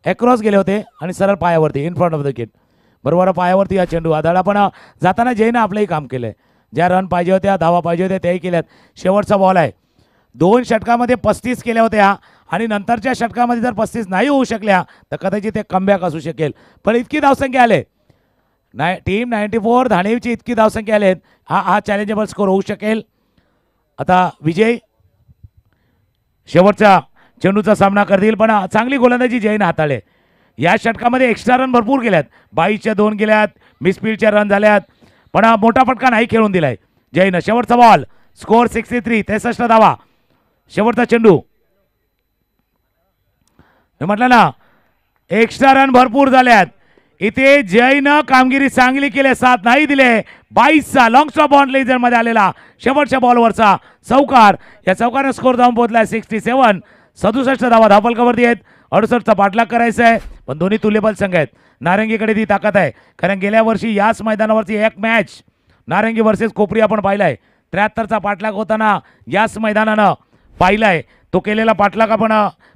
ॲक्रॉस गेले होते आणि सरळ पायावरती in front of the wicket. बरोबर हा चेंडू आदळला, पण जाताना जयनं आपलंही काम केलं आहे. ज्या रन पाहिजे होत्या, धावा पाहिजे होत्या त्याही केल्यात. शेवटचा बॉल आहे. 2 षटकामध्ये 35 केल्या होत्या आणि नंतरच्या षटकामध्ये जर 35 नाही होऊ शकल्या तर कदाचित ते कमबॅक असू शकेल. पण इतकी धावसंख्या आले टीम 94 धाणेवची इतकी धावसंख्या आलेत. हा चॅलेंजेबल स्कोर होऊ शकेल. आता विजय शेवटचा चेंडूचा सामना करतील, पण चांगली गोलंदाजी जयनं हाताळले. या षटकामध्ये एक्स्ट्रा रन भरपूर केल्यात. 22च्या 2 गेल्यात, मिसफील्डच्या रन झाल्यात, पण मोठा फटका नाही खेळून दिलाय जयनं. शेवटचा बॉल, स्कोर 63, 63 धावा. शेवटचा चेंडू, म्हटलं ना एक्स्ट्रा रन भरपूर झाल्यात. इथे जयनं कामगिरी चांगली केली, साथ नाही दिले. 22चा लॉंग स्टॉप बाउंड्री मध्ये आलेला शेवटच्या बॉलवरचा चौकार. या चौकाने स्कोर जाऊन पोहोचलाय 67. 67 धावा धावफलकावरती आहेत. 68चा पाठलाग करायचा आहे, पण दोन्ही तुल्यबल संघ आहेत. नारंगीकडे ती ताकद आहे, कारण गेल्या वर्षी याच मैदानावरची एक मॅच नारंगी वर्सेस कोपरी आपण पाहिलाय. 73चा पाठलाग होताना याच मैदानानं पाहिलाय. तो केलेला पाठलाग आपण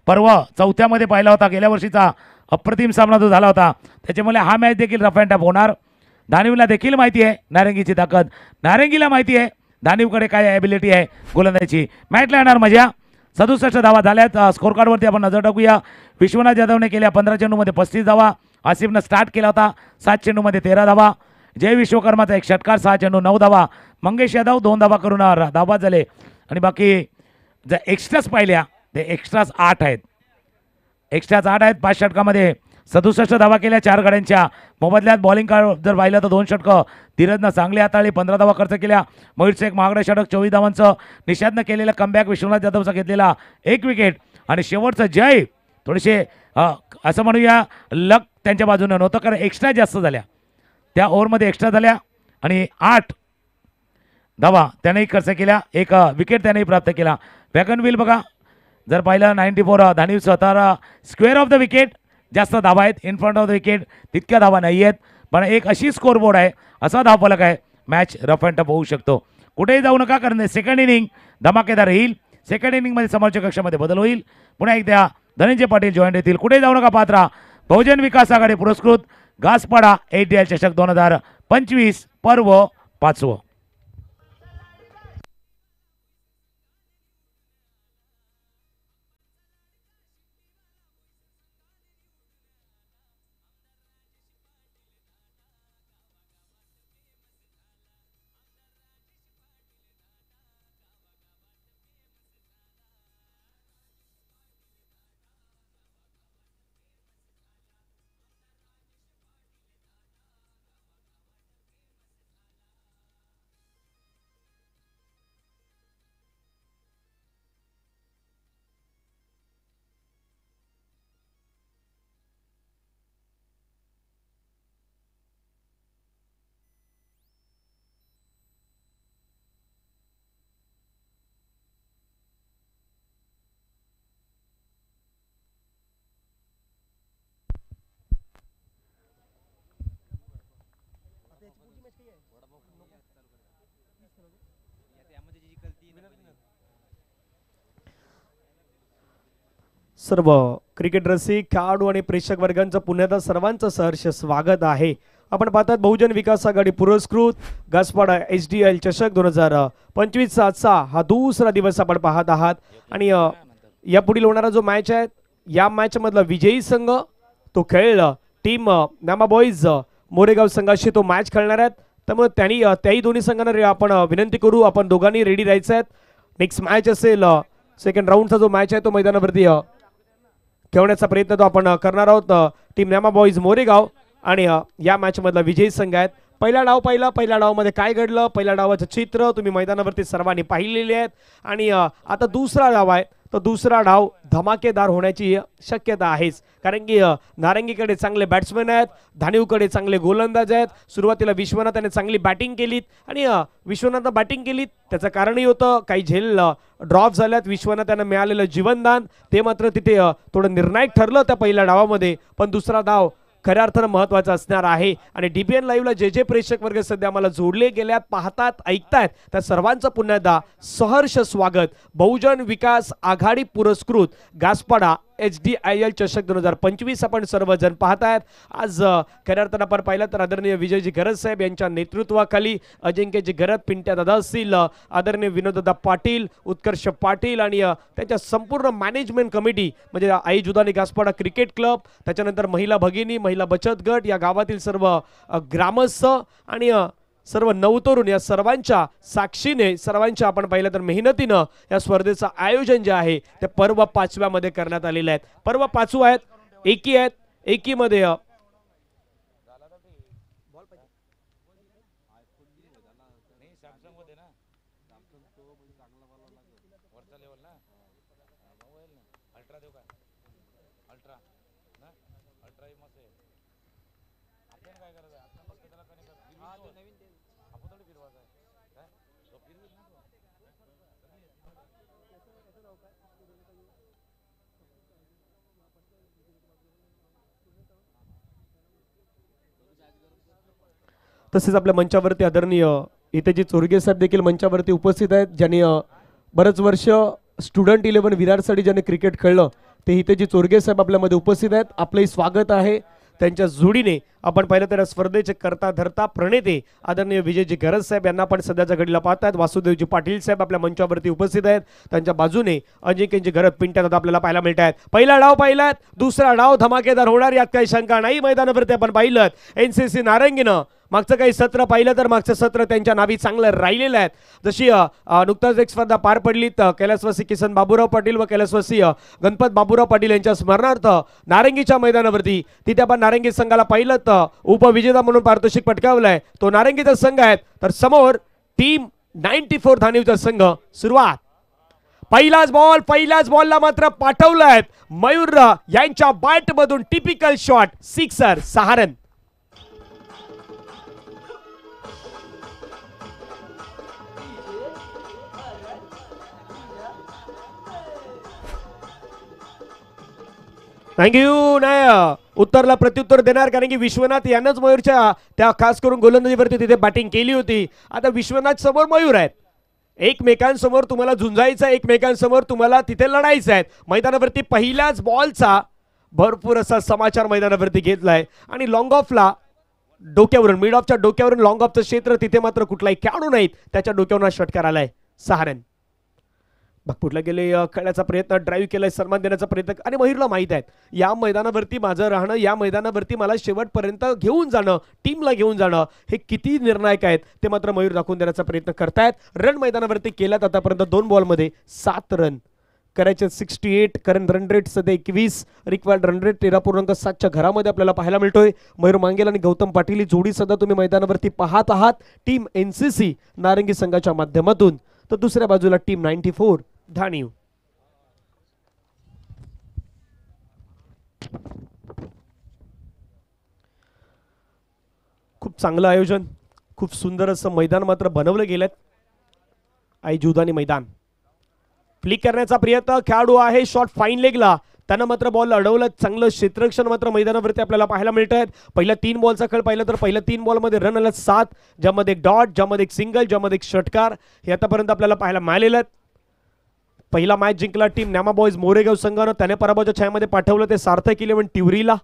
परवा 4थ्यामध्ये पाहिला होता. गेल्या वर्षीचा अप्रतिम सामना जो झाला होता, त्याच्यामुळे हा मॅच देखील रफ अँड टफ होणार. धानिवला देखील माहिती आहे नारंगीची ताकद, नारंगीला माहिती आहे धानिवकडे काय ॲबिलिटी आहे गोलंदाजीची. मॅचला येणार मजा. 67 धावा झाल्यात. स्कोर कार्डवरती आपण नजर टाकूया. विश्वनाथ जाधवने केल्या 15 चेंडूमध्ये 35 धावा. आसिफनं स्टार्ट केला होता 7 चेंडूमध्ये 13 धावा. जय विश्वकर्माचा एक षटकार, 6 चेंडू 9 धावा. मंगेश यादव 2 धावा करून धावा झाले. आणि बाकी जर एक्स्ट्राच पाहिल्या ते एक्स्ट्राच 8 आहेत. 5 षटकामध्ये 67 धावा केल्या 4 गड्यांच्या मोबदल्यात. बॉलिंग कार्ड जर पाहिलं तर 2 षटकं धीरजनं चांगली हाताळली, 15 धावा खर्च केल्या. मयूर शेख महागडे षटक, 24 धावांचं. निषादनं केलेलं कमबॅक, विश्वनाथ जाधवचा घेतलेला 1 विकेट. आणि शेवटचं जय थोडेसे असं म्हणूया लक त्यांच्या बाजूनं नव्हतं, कारण एक्स्ट्रा जास्त झाल्या त्या ओव्हरमध्ये, एक्स्ट्रा झाल्या आणि 8 धावा त्यानेही खर्च केल्या. 1 विकेट त्यानेही प्राप्त केला. वॅगनविल बघा जर पाहिलं 94 धानीव स्वतः स्क्वेअर ऑफ द विकेट जास्त धावा आहेत. In front of the wicket तितक्या धावा नाही आहेत, पण एक अशी स्कोरबोर्ड आहे, असा धावफलक आहे, मॅच रफ अँड टफ होऊ शकतो. कुठेही जाऊ नका, कारण सेकंड इनिंग धमाकेदार येईल. सेकंड इनिंगमध्ये समोरच्या कक्षामध्ये बदल होईल. पुन्हा एकदा धनंजय पाटील जॉईंट येतील. कुठेही जाऊ नका. पात्रा बहुजन विकास आघाडी पुरस्कृत घासपाडा ATL चषक 2025 पर्व 5. सर्व क्रिकेट रसिक खेळाडू आणि प्रेक्षक वर्गांचं पुण्यात सर्वांचं सहर्ष स्वागत आहे. आपण पाहतात बहुजन विकास आघाडी पुरस्कृत घासपाडा HDL चषक 2025चा हा दुसरा दिवस आपण पाहत आहात. आणि या पुढील होणारा जो मॅच आहे, या मॅच मधला विजयी संघ तो खेळेल टीम नामा बॉईज मोरेगाव संघाशी तो मॅच खेळणार आहेत. त्यामुळे त्याही दोन्ही संघांना आपण विनंती करू, आपण दोघांनी रेडी राहायचं आहेत. नेक्स्ट मॅच असेल सेकंड राऊंडचा जो मॅच आहे तो मैदानावरती खेळण्याचा प्रयत्न तो आपण करणार आहोत. टीम नामा बॉईज मोरेगाव आणि या मॅच मधला विजयी संघ आहेत. पहिला डाव मध्ये काय घडलं, पहिल्या डावाचं चित्र तुम्ही मैदानावरती सर्वांनी पाहिलेले आहेत. आणि आता दुसरा डाव आहे, तो दुसरा डाव धमाकेदार होण्याची शक्यता आहेच, कारण की नारंगीकडे चांगले बॅट्समॅन आहेत, धानिवकडे चांगले गोलंदाज आहेत. सुरुवातीला विश्वनाथाने चांगली बॅटिंग केलीत आणि विश्वनाथनं बॅटिंग केलीत त्याचं कारणही होतं काही झेल ड्रॉप झाल्यात. विश्वनाथानं मिळालेलं जीवनदान ते मात्र तिथे थोडं निर्णायक ठरलं त्या पहिल्या डावामध्ये. पण दुसरा डाव खऱ्या अर्थानं महत्त्वाचं असणार आहे. आणि DBN लाईव्हला जे प्रेक्षक वर्ग सध्या आम्हाला जोडले गेल्यात, पाहतात, ऐकतायत, त्या सर्वांचं पुन्हा एकदा सहर्ष स्वागत. बहुजन विकास आघाडी पुरस्कृत गासपाडा HDIL चषक 2025 आपण सर्वजण पाहतायत. आज खऱ्या अर्थानं आपण पाहिलं तर आदरणीय विजयजी गरज साहेब यांच्या नेतृत्वाखाली अजिंक्यजी गरज, पिंट्या दादा असतील, आदरणीय विनोददादा पाटील, उत्कर्ष पाटील आणि त्यांच्या संपूर्ण मॅनेजमेंट कमिटी म्हणजे आई जुदानी गासपाडा क्रिकेट क्लब, त्याच्यानंतर महिला भगिनी, महिला बचत गट, या गावातील सर्व ग्रामस्थ आणि सर्व नवतरुण या सर्वांच्या साक्षीने, सर्वांच्या आपण पाहिलं तर मेहनतीनं या स्पर्धेचं आयोजन जे आहे ते पर्व 5व्या मध्ये करण्यात आलेलं आहे. पर्व 5 आहेत, एकी आहेत, एकीमध्ये तसेच आपल्या मंचावरती आदरणीय हितेजी चोरगे साहेब देखील मंचावरती उपस्थित आहेत, ज्यांनी बरेच वर्ष स्टुडंट 11 विरारसाठी ज्यांनी क्रिकेट खेळलं ते हितेजी चोरगे साहेब आपल्यामध्ये उपस्थित आहेत. आपलंही स्वागत आहे. त्यांच्या जोडीने आपण पाहिलं तर स्पर्धेचे करता धरता प्रणेते आदरणीय विजयजी गरज साहेब यांना आपण सध्याच्या घडीला पाहतात. वासुदेवजी पाटील साहेब आपल्या मंचावरती उपस्थित आहेत. त्यांच्या बाजूने अजिंक्यजी गरज, पिंट्या दादा आपल्याला पाहायला मिळत आहेत. पहिला डाव पाहिलात, दुसरा डाव धमाकेदार होणार यात काही शंका नाही. मैदानावरती आपण पाहिलं NCC नारंगीनं मागचं काही सत्र पाहिलं तर मागचं सत्र त्यांच्या नावी चांगलं राहिलेलं आहे. जशी नुकताच एक स्पर्धा पार पडली कैलासवासी किसन बाबूराव पाटील व कैलासवासी गणपत बाबूराव पाटील यांच्या स्मरणार्थ नारंगीच्या मैदानावरती, तिथे आपण नारंगी संघाला पाहिलं तर उपविजेता म्हणून पारितोषिक पटकावलंय तो नारंगीचा संघ आहे. तर समोर टीम 94 धानिवचा संघ. सुरुवात, पहिल्याच बॉलला मात्र पाठवलाय मयूर यांच्या बॅट मधून typical shot, sixer, 6 run. Thank you. नाही उत्तरला प्रत्युत्तर देणार, कारण की विश्वनाथ यांनाच मयूरच्या त्या खास करून गोलंदाजीवरती तिथे बॅटिंग केली होती. आता विश्वनाथ समोर मयूर आहेत, एकमेकांसमोर तुम्हाला झुंजायचं, एकमेकांसमोर तुम्हाला तिथे लढायचं आहे. मैदानावरती पहिल्याच बॉलचा भरपूर असा समाचार मैदानावरती घेतलाय आणि लॉंग ऑफला डोक्यावरून, मिड ऑफच्या डोक्यावरून लॉंग ऑफचं क्षेत्र, तिथे मात्र कुठलाही खेळाडू नाहीत, त्याच्या डोक्यावरून षटकार आलाय. 6 रन. बागपूरला गेले, खेळण्याचा प्रयत्न, ड्राईव्ह केलाय, सन्मान देण्याचा प्रयत्न. आणि मयूरला माहित आहे या मैदानावरती माझं राहणं, या मैदानावरती मला शेवटपर्यंत घेऊन जाणं, टीमला घेऊन जाणं हे किती निर्णायक आहेत ते मात्र मयूर दाखवून देण्याचा प्रयत्न करतायत. रन मैदानावरती केल्यात आतापर्यंत 2 बॉलमध्ये 7 रन करायचे. 68 करंट रन रेट सध्या 21, रिक्वायर्ड रन रेट 13.7च्या घरामध्ये आपल्याला पाहायला मिळतोय. मयूर मांगेल आणि गौतम पाटील ही जोडी सध्या तुम्ही मैदानावरती पाहत आहात टीम NCC नारंगी संघाच्या माध्यमातून. तर दुसऱ्या बाजूला टीम 94 धानीव. खूप चांगलं आयोजन, खूप सुंदर असं मैदान मात्र बनवलं गेलं. आई जुदानी मैदान, फ्लिक करण्याचा प्रयत्न, खेळाडू आहे शॉट फाईन लेगला, त्यानं मात्र बॉल अडवलं. चांगलं क्षेत्ररक्षण मात्र मैदानावरती आपल्याला पाहायला मिळत आहेत. पहिल्या 3 बॉलचा खेळ पाहिला तर पहिल्या 3 बॉलमध्ये रन आला 7, ज्यामध्ये एक डॉट, ज्यामध्ये एक सिंगल, ज्यामध्ये एक षटकार, हे आतापर्यंत आपल्याला पाहायला मिळालेलं आहे. पहिला मॅच जिंकला टीम न्यामा बॉयज मोरेगाव संघानं, त्याने पराभवाच्या छायामध्ये पाठवलं ते सार्थक 11 टिवरीला.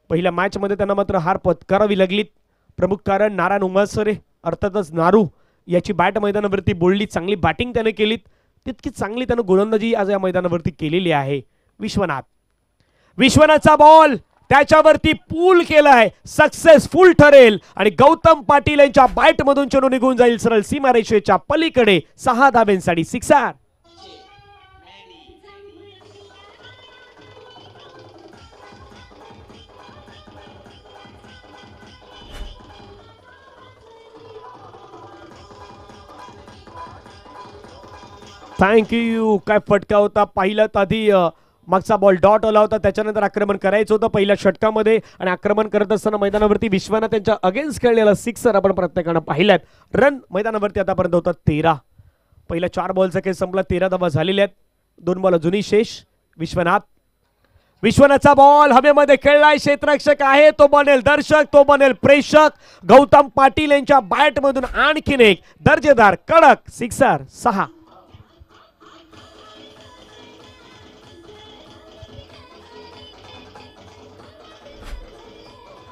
पहिल्या मॅच मध्ये त्यांना मात्र हार पत्करावी लागली. प्रमुख कारण नारायण उमासरे, अर्थातच नारू याची बॅट मैदानावरती बोलली, चांगली बॅटिंग त्याने केली, तितकी चांगली त्यानं गोलंदाजी आज या मैदानावरती केलेली आहे. विश्वनाथचा बॉल त्याच्यावरती पूल केलाय, सक्सेसफुल ठरेल आणि गौतम पाटील यांच्या बॅट मधून चेंडू निघून जाईल सरळ सीमारेषेच्या पलीकडे. 6 धाब्यांसाठी सिक्सर. थँक्यू. काय फटका होता, पाहिलं आधी मागचा बॉल डॉट आला होता, त्याच्यानंतर आक्रमण करायचं होतं पहिल्या षटकामध्ये आणि आक्रमण करत असताना मैदानावरती विश्वनाथ त्यांच्या अगेन्स्ट खेळलेला सिक्सर आपण प्रत्येकानं पाहिल्यात. रन मैदानावरती आतापर्यंत होता 13. पहिल्या 4 बॉलचा खेळ संपला, 13 धावा झालेल्या आहेत. 2 बॉल अजूनही शेष. विश्वनाथ विश्वनाथचा बॉल हवेमध्ये खेळलाय. क्षेत्ररक्षक आहे तो बनेल दर्शक, तो बनेल प्रेक्षक. गौतम पाटील यांच्या बॅट मधून आणखीन एक दर्जेदार कडक sixer. 6.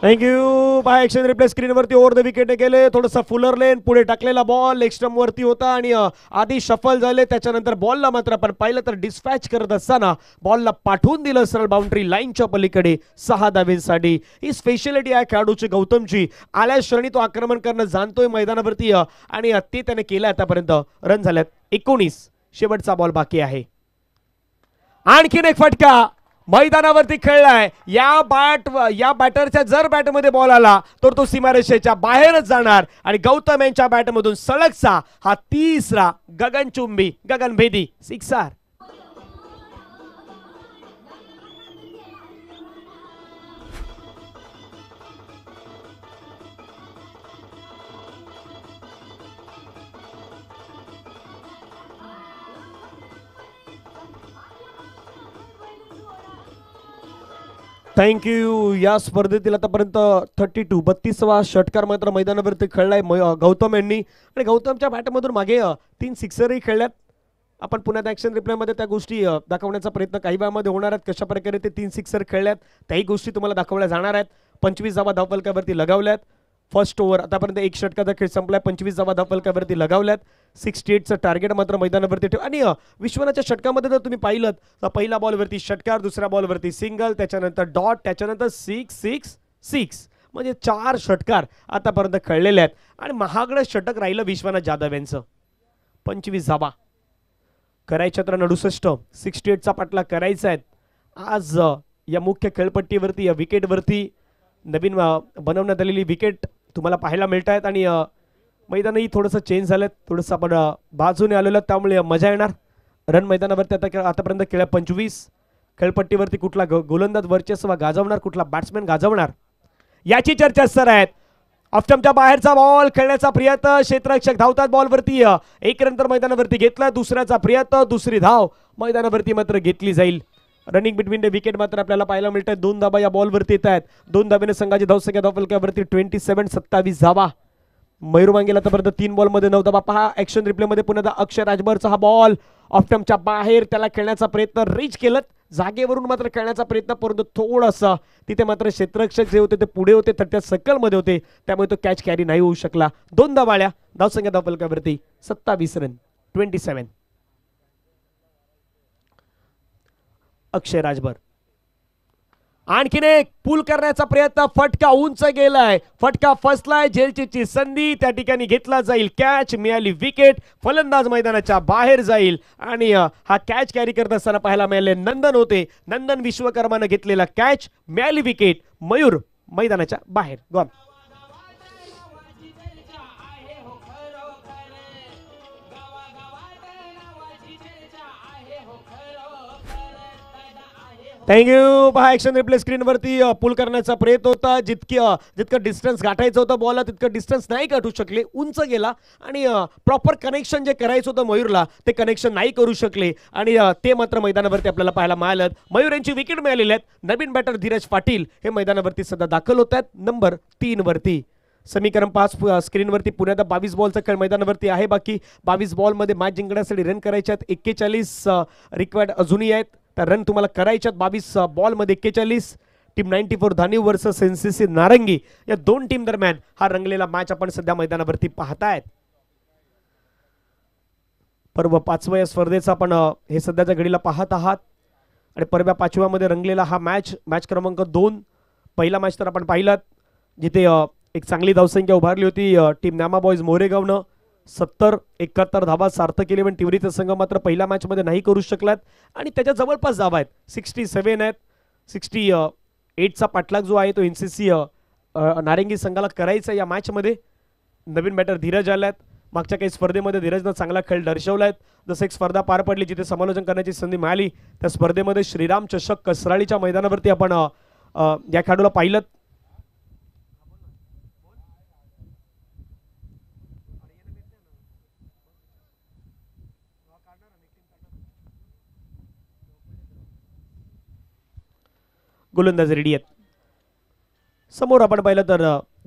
Thank you. By action replay स्क्रीनवरती ओव्हर द विकेट गेले. थोडंसं फुलर लेन पुढे टाकलेला बॉल लेग स्टंप वरती होता आणि आधी शफल झाले. त्याच्यानंतर बॉलला मात्र आपण पाहिलं तर डिस्पॅच करत असताना बॉलला पाठवून दिलं सरळ बाउंड्री लाईनच्या पलीकडे 6 धावेंसाठी. ही स्पेशालिटी आहे खेळाडूची गौतमची. आल्या श्रेणी तो आक्रमण करणं जाणतोय मैदानावरती आणि ते त्याने केलं. आतापर्यंत रन झाल्यात 19. शेवटचा बॉल बाकी आहे. आणखीन एक फटका मैदानावरती खेळलाय. या बॅटरच्या जर बॅटमध्ये बॉल आला तर तो सीमारेषेच्या बाहेरच जाणार आणि गौतम यांच्या बॅटमधून सलगचा हा 3रा गगनचुंबी गगनभेदी सिक्सर. थँक्यू. या स्पर्धेतील आतापर्यंत 32वा षटकार मात्र मैदानावरती खेळलाय गौतम यांनी आणि गौतमच्या बॅटमधून मागे 3 सिक्सरही खेळल्यात. आपण पुण्यात ऍक्शन रिप्लेमध्ये त्या गोष्टी दाखवण्याचा प्रयत्न काही वेळामध्ये होणार आहेत. कशा प्रकारे ते 3 सिक्सर खेळल्यात त्याही गोष्टी तुम्हाला दाखवल्या जाणार आहेत. 25 धावा धावफलकावरती लगावल्यात. फर्स्ट ओव्हर आतापर्यंत एक षटकाचा खेळ संपलाय. 25 धावा धावफलकावरती लगावल्यात. 68चं टार्गेट मात्र मैदानावरती ठेव. आणि विश्वनाथच्या षटकामध्ये जर तुम्ही पाहिलं तर पहिल्या बॉलवरती षटकार, दुसऱ्या बॉलवरती सिंगल, त्याच्यानंतर डॉट, त्याच्यानंतर 6 म्हणजे 4 षटकार आतापर्यंत खेळलेले आहेत. आणि महागडं षटक राहिलं विश्वनाथ जाधव यांचं. 25 धावा करायच्या तर 68. 68चा पाटला करायचा आहे. आज या मुख्य खेळपट्टीवरती या विकेटवरती नवीन बनवण्यात आलेली विकेट तुम्हाला पाहायला मिळत आहेत आणि मैदानही थोडंसं चेंज झालं. थोडंसं आपण बाजूने आलेलो त्यामुळे मजा येणार. रन मैदानावरती आतापर्यंत खेळल्या 25. खेळपट्टीवरती कुठला गोलंदाज वर्चस्व गाजवणार, कुठला बॅट्समॅन गाजवणार याची चर्चा सर आहेत. ऑफस्टंपच्या बाहेरचा बॉल खेळण्याचा प्रयत्न. क्षेत्ररक्षक धावतात बॉलवरती. एक रन तर मैदानावरती घेतला. दुसऱ्याचा प्रयत्न, दुसरी धाव मैदानावरती मात्र घेतली जाईल. रनिंग बिटवीन द विकेट मात्र आपल्याला पाहायला मिळत आहे. 2 धाबा या बॉलवरती येत आहेत. 2 धाब्याने संघाची धावसंख्या धावफलकावरती 27 धावा. मयूर मांगेला आतापर्यंत 3 बॉलमध्ये 9 धाबा. पहा ऍक्शन रिप्लेमध्ये पुन्हा अक्षय राजभरचा हा बॉल ऑफस्टंपच्या बाहेर त्याला खेळण्याचा प्रयत्न. रीच केलं जागेवरून मात्र खेळण्याचा प्रयत्न, परंतु थोडंसं तिथे मात्र क्षेत्ररक्षक जे होते ते पुढे होते तर त्या सर्कलमध्ये होते त्यामुळे तो कॅच कॅरी नाही होऊ शकला. 2 धावाळ्या. धावसंख्या धावफलकावरती 27 रन. 27. अक्षय राजभर आणखीन एक पूल करण्याचा प्रयत्न. फटका उंच गेलाय. फटका फसलाय. झेलची संधी त्या ठिकाणी घेतला जाईल. कॅच मिळाली. विकेट. फलंदाज मैदानाच्या बाहेर जाईल आणि हा कॅच कॅरी करत असताना पाहायला मिळाले नंदन होते. नंदन विश्वकर्मानं घेतलेला कॅच. मिळाली विकेट. मयूर मैदानाच्या बाहेर. गॉन. थँक्यू. पहा ऍक्शन रिप्ले स्क्रीनवरती पुल करण्याचा प्रयत्न होता. जितकं डिस्टन्स गाठायचं होतं बॉलला तितकं डिस्टन्स नाही गाठू शकले. उंच गेला आणि प्रॉपर कनेक्शन जे करायचं होतं मयूरला ते कनेक्शन नाही करू शकले आणि ते मात्र मैदानावरती आपल्याला पाहायला मिळालं. मयूर यांची विकेट मिळालेली आहेत. नवीन बॅटर धीरज पाटील हे मैदानावरती सध्या दाखल होत आहेत नंबर 3 वरती. समीकरण 5 स्क्रीनवरती. पुण्यात 22 बॉलचा खेळ मैदानावरती आहे. बाकी 22 बॉलमध्ये मॅच जिंकण्यासाठी रन करायचे आहेत. 41 रिक्वायर्ड अजूनही आहेत. तर रन तुम्हाला करायच्यात 22 बॉलमध्ये 41. टीम 94 धानीव वर्सेस एनसीसी नारंगी या 2 टीम दरम्यान हा रंगलेला मॅच आपण सध्या मैदानावरती पाहतायत. पर्व 5व्या स्पर्धेचा आपण हे सध्याच्या घडीला पाहत आहात आणि पर्व 5व्यामध्ये रंगलेला हा मॅच क्रमांक 2. पहिला मॅच तर आपण पाहिलात जिथे एक चांगली धावसंख्या उभारली होती टीम नामा बॉयज मोरेगावनं. 70-71 धावा सार्थ केली पण टिवरीचा संघ मात्र पहिल्या मॅचमध्ये नाही करू शकलात आणि त्याच्या जवळपास धावा आहेत. 67 आहेत. 68चा पाठलाग जो आहे तो एनसीसी नारंगी संघाला करायचा या मॅचमध्ये. नवीन बॅटर धीरज आल्यात. मागच्या काही स्पर्धेमध्ये धीरजनं चांगला खेळ दर्शवलाय. जसं एक स्पर्धा पार पडली जिथे समालोचन करण्याची संधी मिळाली त्या स्पर्धेमध्ये श्रीराम चषक कसराळीच्या मैदानावरती आपण या खेळाडूला पाहिलं. गोलंदाज रेडी आहेत. समोर आपण पाहिलं तर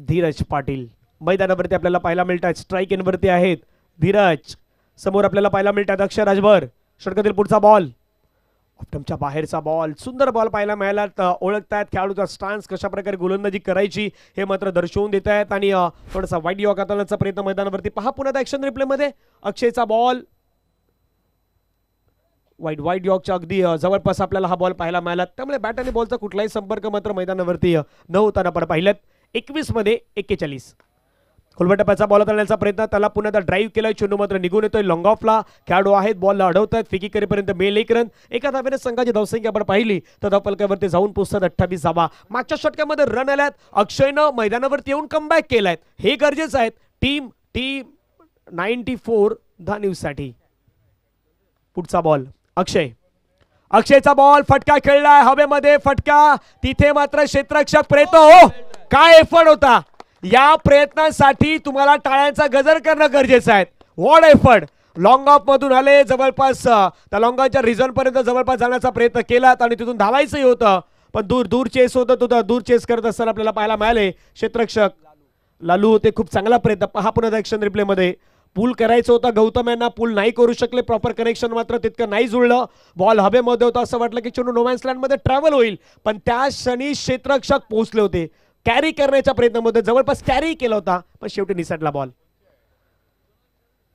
धीरज पाटील मैदानावरती आपल्याला पाहायला मिळतात. स्ट्राईक एनवरती आहेत धीरज. समोर आपल्याला पाहायला मिळतात अक्षय राजभर. षटकातील पुढचा बॉल ऑप्टमच्या बाहेरचा बॉल. सुंदर बॉल पाहायला मिळाला. ओळखतायत खेळाडूचा स्टान्स कशा प्रकारे गोलंदाजी करायची हे मात्र दर्शवून देत आहेत. आणि थोडासा वाईट यॉक हाताळण्याचा प्रयत्न मैदानावरती पहा पुन्हा ऍक्शन रिप्ले मध्ये. अक्षयचा बॉल वाईट यॉकच्या अगदी जवळपास आपल्याला हा बॉल पाहायला मिळाला. त्यामुळे बॅट आणि बॉलचा कुठलाही संपर्क मात्र मैदानावरती न होताना आपण पाहिलं. 21 मध्ये 41. खोलवर टप्प्याचा बॉल हाताळण्याचा प्रयत्न. त्याला पुन्हा ड्राईव्ह केलाय. चेंडू मात्र निघून येतोय. लॉंग ऑफला खेळाडू आहेत. बॉलला अडवतात. फेकी करेपर्यंत मेल 1 रन. एका धावेने संघाची धावसंख्या आपण पाहिली तर धावफलकावरती जाऊन पोहोचतात 28 धावा. मागच्या षटकामध्ये रन आल्यात. अक्षयनं मैदानावरती येऊन कमबॅक केलाय. हे गरजेचं आहे टीम 94 धानीवसाठी. पुढचा बॉल अक्षयचा बॉल फटका खेळलाय हवेमध्ये. फटका तिथे मात्र क्षेत्ररक्षक प्रयत्न. हो काय एफर्ट होता. या प्रयत्नासाठी तुम्हाला टाळ्यांचा गजर करणं गरजेचं आहे. What effort. लॉंग ऑफ मधून आले. जवळपास त्या लॉंगॉनच्या रिझन पर्यंत जवळपास जाण्याचा प्रयत्न केलात आणि तिथून धावायचंही होतं पण दूर चेस होतं. दूर चेस करत असताना आपल्याला पाहायला मिळाले क्षेत्ररक्षक लालू होते. खूप चांगला प्रयत्न. पहा पुन्हा ऍक्शन रिप्ले मध्ये. पूल करायचं होतं गौतम यांना. पूल नाही करू शकले. प्रॉपर कनेक्शन मात्र तितकं नाही जुळलं. बॉल हवेमध्ये होता. असं वाटलं की चेंडू नोमॅन्स लँड मध्ये ट्रॅव्हल होईल पण त्या क्षणी क्षेत्ररक्षक पोहोचले होते. कॅरी करण्याच्या प्रयत्नामध्ये जवळपास कॅरी केला होता पण शेवटी निसटला बॉल.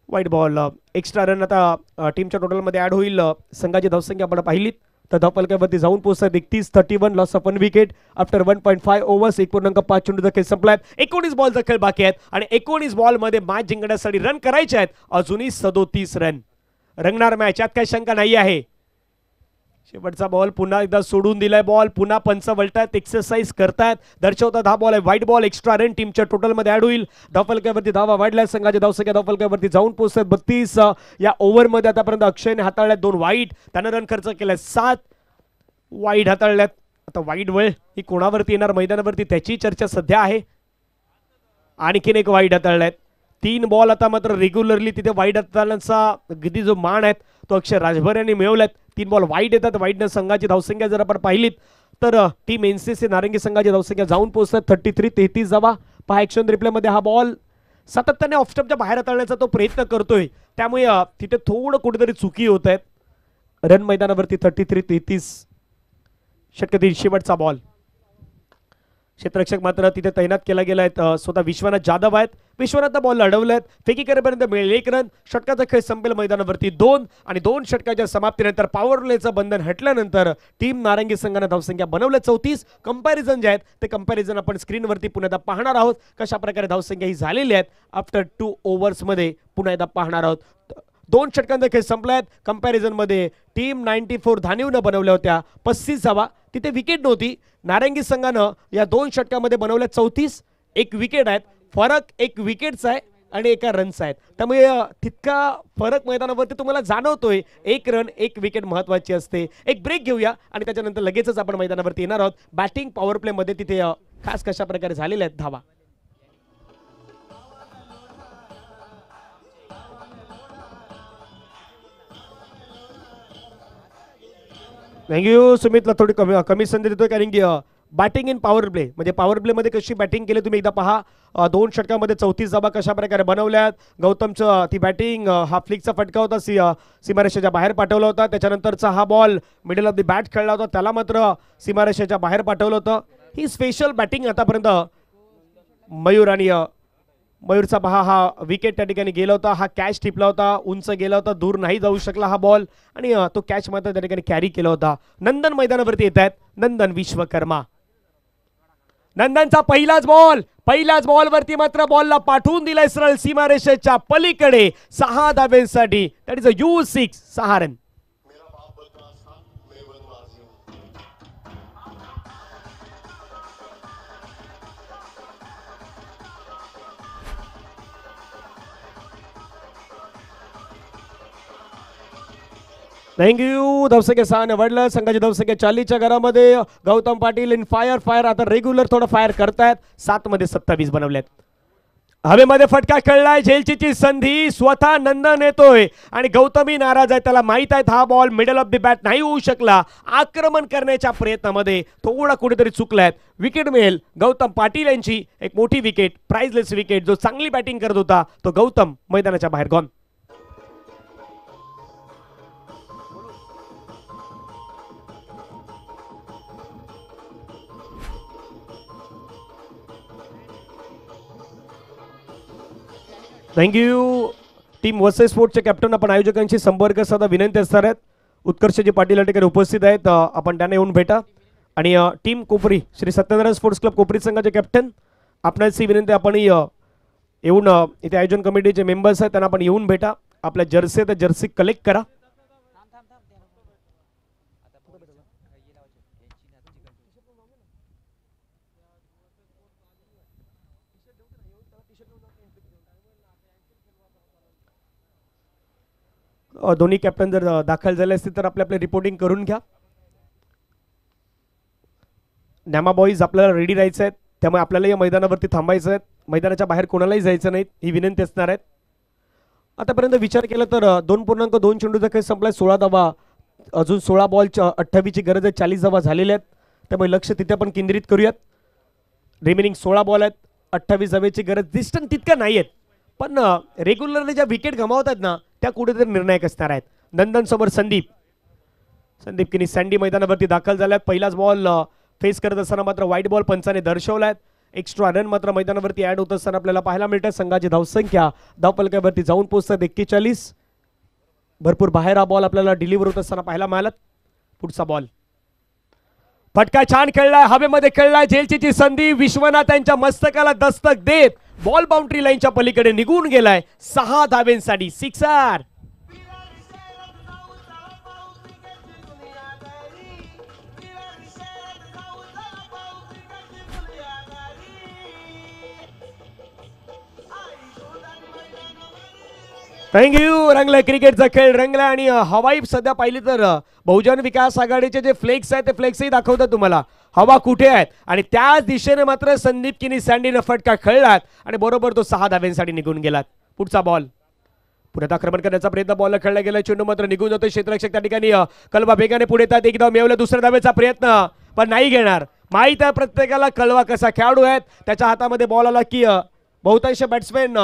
वाईट बॉल. एक्स्ट्रा रन आता टीमच्या टोटलमध्ये ऍड होईल. संघाची धावसंख्या आपण पाहिलीत तर धावफलकावरती जाऊन पोहोचतात 31-31. Loss of 1 wicket after 1.5 overs. 1.5 चेंडूचा खेळ संपलाय. 19 बॉलचा खेळ बाकी आहेत आणि 19 बॉल मध्ये मॅच जिंकण्यासाठी रन करायचे आहेत. अजूनही 37 रन. रंगणार मॅच यात काही शंका नाही आहे. शेवटचा बॉल पुन्हा एकदा सोडून दिलाय. बॉल पुन्हा पंच वळतायत. एक्सरसाइज करतायत. दर्शवतात हा बॉल आहे व्हाईट बॉल. एक्स्ट्रा रन टीमच्या टोटलमध्ये ऍड होईल. धावफलकावरती धावा वाढल्या. संघाची धावसंख्या धावफलकावरती जाऊन पोहोचतात 32. या ओव्हरमध्ये आतापर्यंत अक्षयने हाताळल्यात 2 वाईट. त्यानं रन खर्च केलाय 7. वाईट हाताळल्यात. आता वाईट वेळ ही कोणावरती येणार मैदानावरती त्याची चर्चा सध्या आहे. आणखीन एक वाईट हाताळल्यात. 3 बॉल आता मात्र रेग्युलरली तिथे वाईट हाताळण्याचा अगदी जो मान आहे तो अक्षय राजभर यांनी मिळवलाय. 3 बॉल वाईट येतात. वाईटनं संघाची धावसंख्या जर आपण पाहिलीत तर टीम एनसीसी नारंगी संघाची धावसंख्या जाऊन पोहोचतात 33-33 धावा. पहा ऍक्शन रिप्ले मध्ये हा बॉल सातत्याने ऑफ स्टंपच्या बाहेर हाताळण्याचा तो प्रयत्न करतोय त्यामुळे तिथे थोडं कुठेतरी चुकी होत आहेत. रन मैदानावरती 33-33. षटकातील शेवटचा बॉल. क्षेत्ररक्षक मात्र तिथे तैनात केला गेलाय. स्वतः विश्वनाथ जाधव आहेत. विश्वनाथनं बॉल अडवलेत. फेकी करेपर्यंत मिळेल 1 रन. षटकाचा खेळ संपेल मैदानावरती 2 आणि 2 षटकाच्या समाप्तीनंतर पॉवर प्लेचं बंधन हटल्यानंतर टीम नारंगी संघाने धावसंख्या बनवल्या 34. कंपॅरिझन जे आहेत ते कंपॅरिझन आपण स्क्रीनवरती पुन्हा एकदा पाहणार आहोत. कशा प्रकारे धावसंख्या ही झालेली आहेत आफ्टर 2 ओव्हर्स मध्ये पुन्हा एकदा पाहणार आहोत. 2 षटकांचा खेळ संपलायत. कंपॅरिझन मध्ये टीम 94 धानीवनं बनवल्या होत्या 35 धावा. तिथे विकेट नव्हती. नारंगी संघानं या 2 षटकामध्ये बनवल्या 34. 1 विकेट आहेत. फरक 1 विकेटचा आहे आणि 1 रनचा आहे. त्यामुळे तितका फरक मैदानावरती तुम्हाला जाणवतोय. 1 रन 1 विकेट महत्वाची असते. एक ब्रेक घेऊया आणि त्याच्यानंतर लगेचच आपण मैदानावरती येणार आहोत. बॅटिंग पॉवर प्ले मध्ये तिथे खास कशा प्रकारे झालेल्या आहेत धावा. थँक्यू. सुमितला थोडी कमी संधी देतोय कारण की बॅटिंग इन पॉवर प्ले म्हणजे पॉवर प्ले मध्ये कशी बॅटिंग केली तुम्ही एकदा पहा. 2 षटकामध्ये 34 धावा कशा प्रकारे बनवल्यात. गौतमचं ती बॅटिंग हा फ्लिकचा फटका होता. सीमारेषेच्या बाहेर पाठवला होता. त्याच्यानंतरचा हा ball middle of the bat खेळला होता. त्याला मात्र सीमारेषेच्या बाहेर पाठवलं होतं. ही स्पेशल बॅटिंग आतापर्यंत मयूर आणि मयूरचा पहा हा विकेट त्या ठिकाणी गेला होता. हा कॅच टिपला होता. उंच गेला होता. दूर नाही जाऊ शकला हा बॉल आणि तो कॅच मात्र त्या ठिकाणी कॅरी केला होता. नंदन मैदानावरती येत आहेत. नंदन विश्वकर्मा. नंदनचा पहिलाच बॉल वरती मात्र बॉलला पाठवून दिलाय सरळ सीमारेषेच्या पलीकडे 6 धाब्यांसाठी. That is a huge 6 run. Thank you. धावसंख्या 6 ने वाढलं. संघाची धावसंख्या 40च्या घरामध्ये. गौतम पाटील इन फायर आता रेग्युलर थोडं फायर करतायत. 7 मध्ये 27 बनवल्यात. हवेमध्ये फटका खेळलाय, झेलची संधी स्वतः नंदन येतोय आणि गौतमी नाराज आहे. त्याला माहित आहे हा ball middle of the bat नाही होऊ शकला. आक्रमण करण्याच्या प्रयत्नामध्ये थोडा कुठेतरी चुकलाय. विकेट मिळेल गौतम पाटील यांची. एक मोठी विकेट, प्राइजलेस विकेट. जो चांगली बॅटिंग करत होता तो गौतम मैदानाच्या बाहेर गॉन. थँक्यू. टीम वसई स्पोर्ट्सचे कॅप्टन आपण आयोजकांशी संपर्क साधा विनंती असणार आहेत. उत्कर्षजी पाटील या ठिकाणी उपस्थित आहेत. आपण त्यांना येऊन भेटा. आणि टीम कोपरी श्री सत्यनारायण स्पोर्ट्स क्लब कोपरी संघाचे कॅप्टन आपणाची विनंती आपण येऊन इथे आयोजन कमिटीचे मेंबर्स आहेत त्यांना आपण येऊन भेटा. आपल्या जर्सी त्या जर्सी कलेक्ट करा. दोन्ही कॅप्टन जर दाखल झाले असतील तर आपले रिपोर्टिंग करून घ्या. नॅमा बॉईज आपल्याला रेडी राहायचं आहे, त्यामुळे आपल्याला या मैदानावरती थांबायचं आहे. मैदानाच्या बाहेर कोणालाही जायचं नाही ही विनंती असणार आहे. आतापर्यंत विचार केला तर 2.2 चेंडूचा खेळ संपलाय. 16 धावा, अजून 16 बॉल 28 ची गरज आहे. 40 धावा झालेल्या आहेत, त्यामुळे लक्ष तिथे आपण केंद्रित करूयात. रिमेनिंग 16 बॉल आहेत, 28 धावेची गरज. डिस्टन्स तितक्या नाही आहेत, पण रेग्युलरली ज्या विकेट गमावतात ना त्या कुठेतरी निर्णायक असणार आहेत. नंदन समोर संदीप किनी सँडी मैदानावरती दाखल झाल्यात. पहिलाच बॉल फेस करत असताना मात्र व्हाईट बॉल पंचाने दर्शवलाय. एक्स्ट्रा रन मात्र मैदानावरती ऍड होत असताना आपल्याला पाहायला मिळतात. संघाची धावसंख्या धावपलकावरती जाऊन पोहोचतात 41. भरपूर बाहेर हा बॉल आपल्याला डिलिव्हर होत असताना पाहायला मिळाला. पुढचा बॉल फटका छान खेळलाय, हवेमध्ये खेळलाय. झेलची संधी विश्वनाथ यांच्या मस्तकाला दस्तक देत बॉल बाउंड्री लाईनच्या पलीकडे निघून गेलाय. 6 धावेंसाठी सिक्सर. थँक्यू. रंगलाय क्रिकेटचा खेळ रंगला. आणि हवाई सध्या पाहिली तर बहुजन विकास आघाडीचे जे फ्लेक्स आहेत ते फ्लेक्सही दाखवतात तुम्हाला हवा कुठे आहेत. आणि त्याच दिशेने मात्र संदीप किनी सँडीने फटका खेळलात आणि बरोबर तो 6 धाव्यांसाठी निघून गेलात. पुढचा बॉल पुढे आक्रमण करण्याचा प्रयत्न, बॉल खेळला गेला. चेंडू मात्र निघून जातो. क्षेत्ररक्षक त्या ठिकाणी कलवा वेगाने पुढे येतात. एक धाव मिळवलं. दुसऱ्या धावेचा प्रयत्न पण नाही घेणार. माहित आहे प्रत्येकाला कलवा कसा खेळाडू आहेत. त्याच्या हातामध्ये बॉल आला की बहुतांश बॅट्समॅन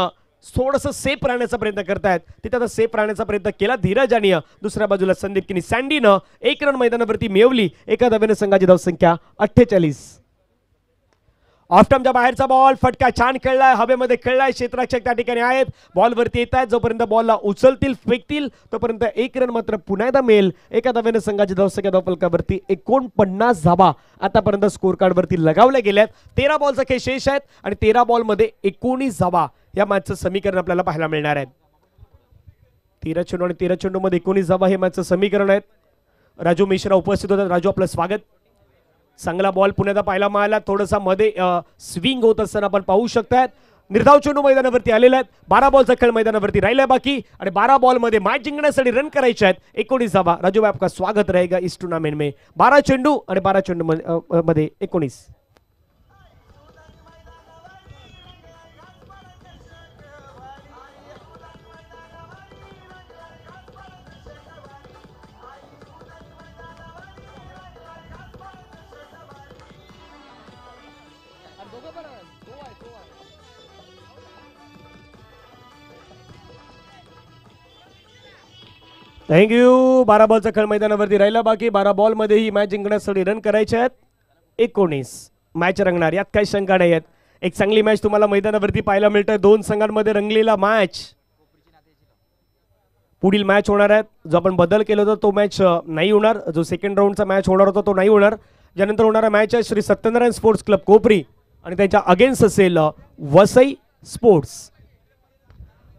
थोडंसं सेफ राहण्याचा प्रयत्न करतायत. तिथे आता सेफ राहण्याचा प्रयत्न केला धीरज आणि दुसऱ्या बाजूला संदीप किनी सँडीनं 1 रन मैदानावरती मिळवली. एका धावेने संघाची धावसंख्या 48. ऑफ टर्मच्या बाहेरचा बॉल फटका छान खेळलाय, हवेमध्ये खेळलाय. क्षेत्ररक्षक त्या ठिकाणी आहेत, बॉलवरती येत आहेत. जोपर्यंत बॉलला उचलतील फेकतील तोपर्यंत 1 रन मात्र पुन्हा एकदा मिळेल. एका धावेने संघाची धावसंख्या धावफलकावरती 49 धावा आतापर्यंत स्कोर कार्ड वरती लगावल्या गेल्यात. 13 बॉलचा खेळ शेष आहेत आणि 13 बॉल मध्ये 19 धावा या मॅचचं समीकरण आपल्याला पाहायला मिळणार आहे. 13 चेंडू आणि 13 चेंडू मध्ये 19 धावा हे मॅचचं समीकरण आहे. राजू मिश्रा उपस्थित होतात. राजू आपलं स्वागत. चांगला बॉल पुण्याला पाहायला मिळाला. थोडासा मध्ये स्विंग होत असताना आपण पाहू शकतात. निर्धाव चेंडू मैदानावरती आलेले आहेत. 12 बॉलचा खेळ मैदानावरती राहिलाय बाकी आणि 12 बॉल मध्ये मॅच जिंकण्यासाठी रन करायचे आहेत. 19 धावा. राजू भाई आपका स्वागत रहेगा इस टूर्नामेंट में. 12 चेंडू आणि 12 चेंडू मध्ये 19. थँक्यू. 12 बॉलचा खेळ मैदानावरती राहिला बाकी. 12 बॉल मध्ये ही मॅच जिंकण्यासाठी रन करायचे आहेत. 19 मॅच रंगणार यात काही शंका नाही आहेत. एक चांगली मॅच तुम्हाला मैदानावरती पाहायला मिळते. 2 संघांमध्ये रंगलेला मॅच. पुढील मॅच होणार आहेत. जो आपण बदल केला होता तो मॅच नाही होणार. जो सेकंड राऊंडचा मॅच होणार होता तो नाही होणार. ज्यानंतर होणारा मॅच आहे श्री सत्यनारायण स्पोर्ट्स क्लब कोपरी आणि त्यांच्या अगेन्स्ट असेल वसई स्पोर्ट्स.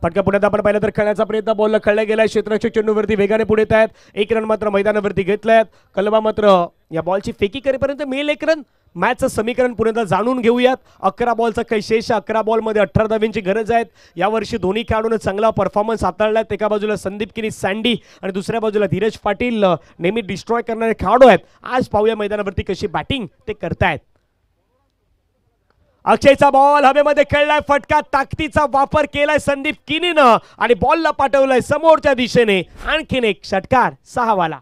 फटका पुण्यात आपण पाहिलं तर खेळण्याचा प्रयत्न, बॉलला खेळला गेलाय. क्षेत्ररक्षक चेंडूवरती वेगाने पुढे येत आहेत. 1 रन मात्र मैदानावरती घेतलाय. कलबा मात्र या बॉलची फेकी करेपर्यंत मिळेल 1 रन. मॅचचं समीकरण पुण्याला जाणून घेऊयात. 11 बॉलचा खेळ शेष. 11 बॉलमध्ये 18 धावांची गरज आहे. यावर्षी दोन्ही खेळाडूंनी चांगला परफॉर्मन्स हाताळलाय. एका बाजूला संदीप किनी सँडी आणि दुसऱ्या बाजूला धीरज पाटील नेहमी डिस्ट्रॉय करणारे खेळाडू आहेत. आज पाहूया मैदानावरती कशी बॅटिंग ते करतायत. अक्षयचा बॉल हवेमध्ये खेळलाय, फटका ताकदीचा वापर केलाय संदीप किनीनं आणि बॉलला पाठवलाय समोरच्या दिशेने. आणखीन एक षटकार 6 वाला.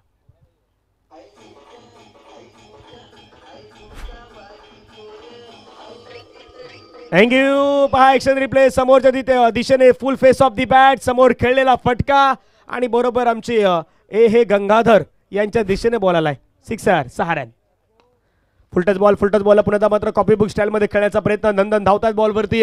थँक्यू. पहा ऍक्शन रिप्ले. समोरच्या दिशेने फुल फेस ऑफ दी बॅट, समोर खेळलेला फटका आणि बरोबर आमचे हे गंगाधर यांच्या दिशेने बॉल आलाय. 6 रन. फुलटच बॉलला पुन्हा मात्र कॉपी बुक स्टाईल मध्ये खेळण्याचा प्रयत्न. नंदन धावतात बॉलवरती,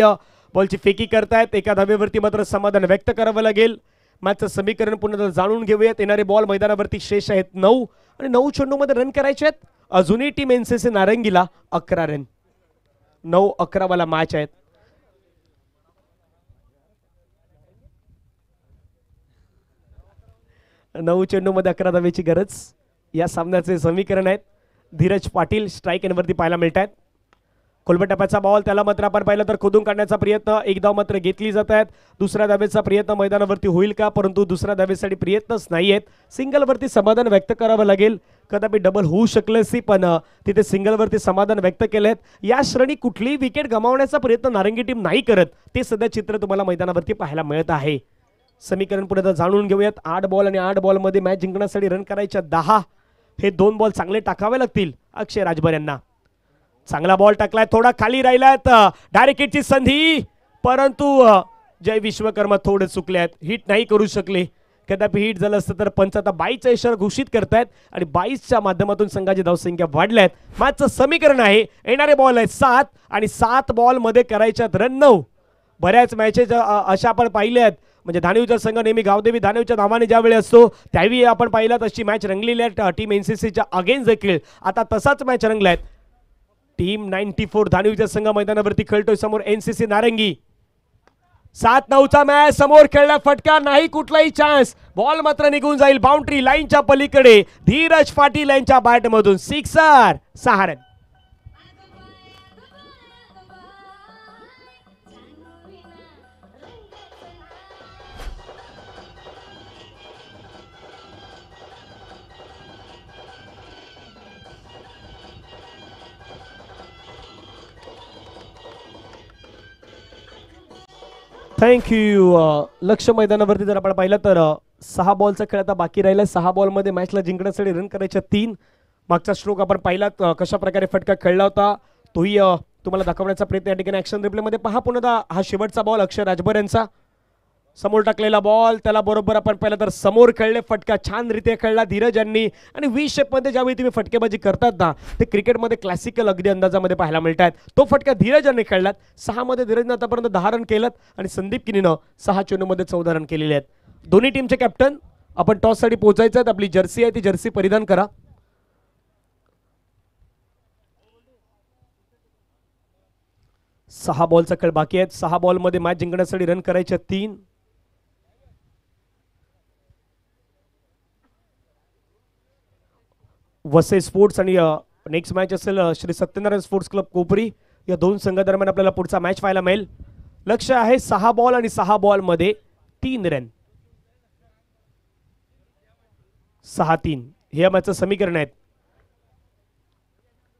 बॉलची फेकी करतायत. एका धावेवरती मात्र समाधान व्यक्त करावं लागेल. मॅचचं समीकरण पुन्हा जाणून घेऊयात. येणारे बॉल मैदानावरती शेष आहेत 9 आणि 9 चेंडूमध्ये रन करायचे आहेत. अजूनही टीम एनसीसी नारंगीला 11 रन. 9-11 वाला मॅच आहेत. नऊ चेंडूमध्ये 11 धावेची गरज या सामन्याचे समीकरण आहेत. धीरज पाटील स्ट्राईक एंडवरती पाहायला मिळत आहेत. खोलबट टप्प्याचा बॉल, त्याला मात्र आपण पाहिलं तर खोदून काढण्याचा प्रयत्न. एक धाव मात्र घेतली जात आहेत. दुसऱ्या धावेचा प्रयत्न मैदानावरती होईल का, परंतु दुसऱ्या धावेसाठी प्रयत्नच नाही आहेत. सिंगलवरती समाधान व्यक्त करावं लागेल. कदापि डबल होऊ शकलं सी, पण तिथे सिंगलवरती समाधान व्यक्त केलेत. या श्रेणी कुठलीही विकेट गमावण्याचा प्रयत्न नारंगी टीम नाही करत. ते सध्या चित्र तुम्हाला मैदानावरती पाहायला मिळत आहे. समीकरण पुढे जाणून घेऊयात. 8 बॉल आणि 8 बॉलमध्ये मॅच जिंकण्यासाठी रन करायच्या 10. हे 2 बॉल चांगले टाकावे लागतील अक्षय राजभर यांना. चांगला बॉल टाकलाय, थोडा खाली राहिलात. डायरेक्ट हिटची संधी, परंतु जय विश्वकर्मा थोडे चुकले आहेत. हिट नाही करू शकले. कदापि हिट झालं असतं तर पंच आता 22चा इशारा घोषित करतायत आणि 22च्या माध्यमातून संघाची धावसंख्या वाढल्यात. मॅचचं समीकरण आहे, येणारे बॉल आहेत 7 आणि 7 बॉलमध्ये करायच्यात रन 9. बऱ्याच मॅचेस अशा आपण पाहिल्यात. म्हणजे धानिवचा संघ नेहमी गावदेवी धानिवच्या नावाने ज्यावेळी असतो त्यावेळी आपण पाहिला तशी मॅच रंगलेली आहे टीम एनसीसीच्या अगेन्स्ट देखील. आता तसाच मॅच रंगलाय. टीम 94 धानिवचा संघ मैदानावरती खेळतोय, समोर एनसीसी नारंगी. 7-9चा मॅच. समोर खेळला फटका, नाही कुठलाही चान्स. बॉल मात्र निघून जाईल बाउंड्री लाईनच्या पलीकडे. धीरज पाटील यांच्या बॅटमधून 6 रन. थँक्यू. लक्ष मैदानावरती जर आपण पाहिलं तर 6 बॉलचा खेळ आता बाकी राहिला. 6 बॉलमध्ये मॅचला जिंकण्यासाठी रन करायच्या 3. मागचा स्ट्रोक आपण पाहिलात कशा प्रकारे फटका खेळला होता, तोही तुम्हाला दाखवण्याचा प्रयत्न या ठिकाणी ऍक्शन रिप्लेमध्ये पहा. पुन्हा हा शेवटचा बॉल अक्षय राजभर यांचा. समोर टाकलेला बॉल, त्याला बरोबर आपण पाहिलं तर समोर खेळले. फटका छान रीत्या खेळला धीरज यांनी. आणि व्ही शेपमध्ये ज्यावेळी तुम्ही फटकेबाजी करतात ना, ते क्रिकेटमध्ये क्लासिकल अगदी अंदाजामध्ये पाहायला मिळतात. तो फटका धीरज यांनी खेळलात. 6 मध्ये धीरजनं आतापर्यंत 10 रन केलं आणि संदीप किनीनं 6 चेंडूमध्ये 14 रन केलेले आहेत. दोन्ही टीमचे कॅप्टन आपण टॉससाठी पोहोचायचं आहेत. आपली जर्सी आहे ती जर्सी परिधान करा. सहा बॉलचा खेळ बाकी आहेत. 6 बॉलमध्ये मॅच जिंकण्यासाठी रन करायचे 3. वसई स्पोर्ट्स आणि नेक्स्ट मॅच असेल श्री सत्यनारायण स्पोर्ट्स क्लब कोपरी. या 2 संघादरम्यान आपल्याला पुढचा मॅच पाहायला मिळेल. लक्ष आहे 6 बॉल आणि 6 बॉलमध्ये 3 रन. 6-3 हे मॅचचं समीकरण आहेत.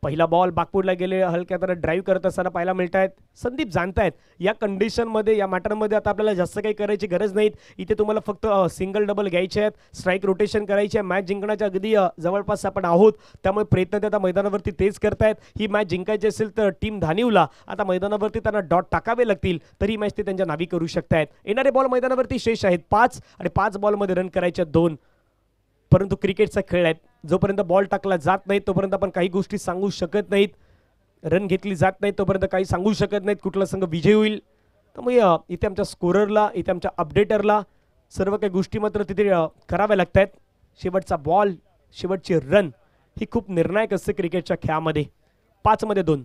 पहिला बॉल बाकपूरला गेले, हलक्या तर ड्राईव्ह करत असताना पाहायला मिळत आहेत. संदीप जाणतायत या कंडिशनमध्ये, या मॅटरमध्ये आता आपल्याला जास्त काही करायची गरज नाही. इथे तुम्हाला फक्त सिंगल डबल घ्यायचे आहेत, स्ट्राईक रोटेशन करायचे आहे. मॅच जिंकण्याच्या अगदी जवळपास आपण आहोत, त्यामुळे प्रयत्न ते आता मैदानावरती तेच करतायत. ही मॅच जिंकायची असेल तर टीम धानिवला आता मैदानावरती त्यांना डॉट टाकावे लागतील, तरी ही मॅच ते त्यांच्या नावी करू शकतायत. येणारे बॉल मैदानावरती शेष आहेत 5 आणि 5 बॉलमध्ये रन करायचे 2. परंतु क्रिकेटचा खेळ आहे, जोपर्यंत बॉल टाकला जात नाही तोपर्यंत आपण काही गोष्टी सांगू शकत नाहीत. रन घेतली जात नाही तोपर्यंत काही सांगू शकत नाहीत कुठला संघ विजयी होईल. त्यामुळे इथे आमच्या स्कोररला, इथे आमच्या अपडेटरला सर्व काही गोष्टी मात्र तिथे कराव्या लागत आहेत. शेवटचा बॉल, शेवटची रन ही खूप निर्णायक असते क्रिकेटच्या खेळामध्ये. 5 मध्ये 2.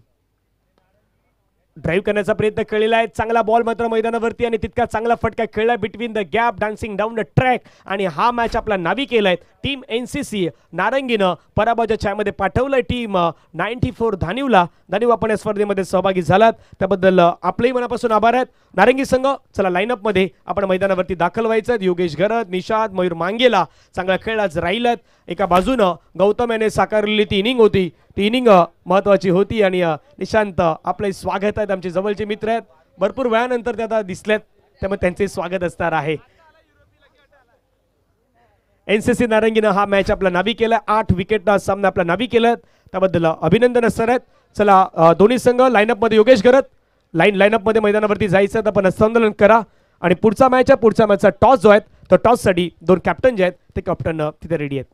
ड्राईव्ह करण्याचा प्रयत्न केलेला आहे. चांगला बॉल मात्र मैदानावरती आणि तितका चांगला फटका खेळला between the gap, dancing down the track. आणि हा मॅच आपला नावी केलाय टीम एनसीसी नारंगीनं. पराभवाच्या छायामध्ये पाठवलंय टीम 94 धानिवला. धानिव आपण या स्पर्धेमध्ये सहभागी झालात त्याबद्दल आपलेही मनापासून आभार आहेत. नारंगी संघ चला लाईनअप मध्ये आपण मैदानावरती दाखल व्हायचं. योगेश गरत, निषाद, मयूर मांगेला चांगला खेळ आज राहिलात. एका बाजूनं गौतम याने साकारलेली ती इनिंग होती ती इनिंग महत्वाची होती आणि निशांत आपले स्वागत आहेत, आमचे जवळचे मित्र आहेत, भरपूर वेळानंतर ते आता दिसलेत, त्यामुळे त्यांचे स्वागत असणार आहे. NCC नारंगीनं हा मॅच आपला नावी केला, 8 विकेटचा सामना आपला नावी केला, त्याबद्दल अभिनंदन असणार आहेत. चला दोन्ही संघ लाईनअप मध्ये योगेश करत लाईनअप मध्ये मैदानावरती जायचं तर आपण संदलन करा आणि पुढचा मॅचचा टॉस जो आहे तो टॉस साठी 2 कॅप्टन जे आहेत ते कॅप्टन तिथे रेडी आहेत.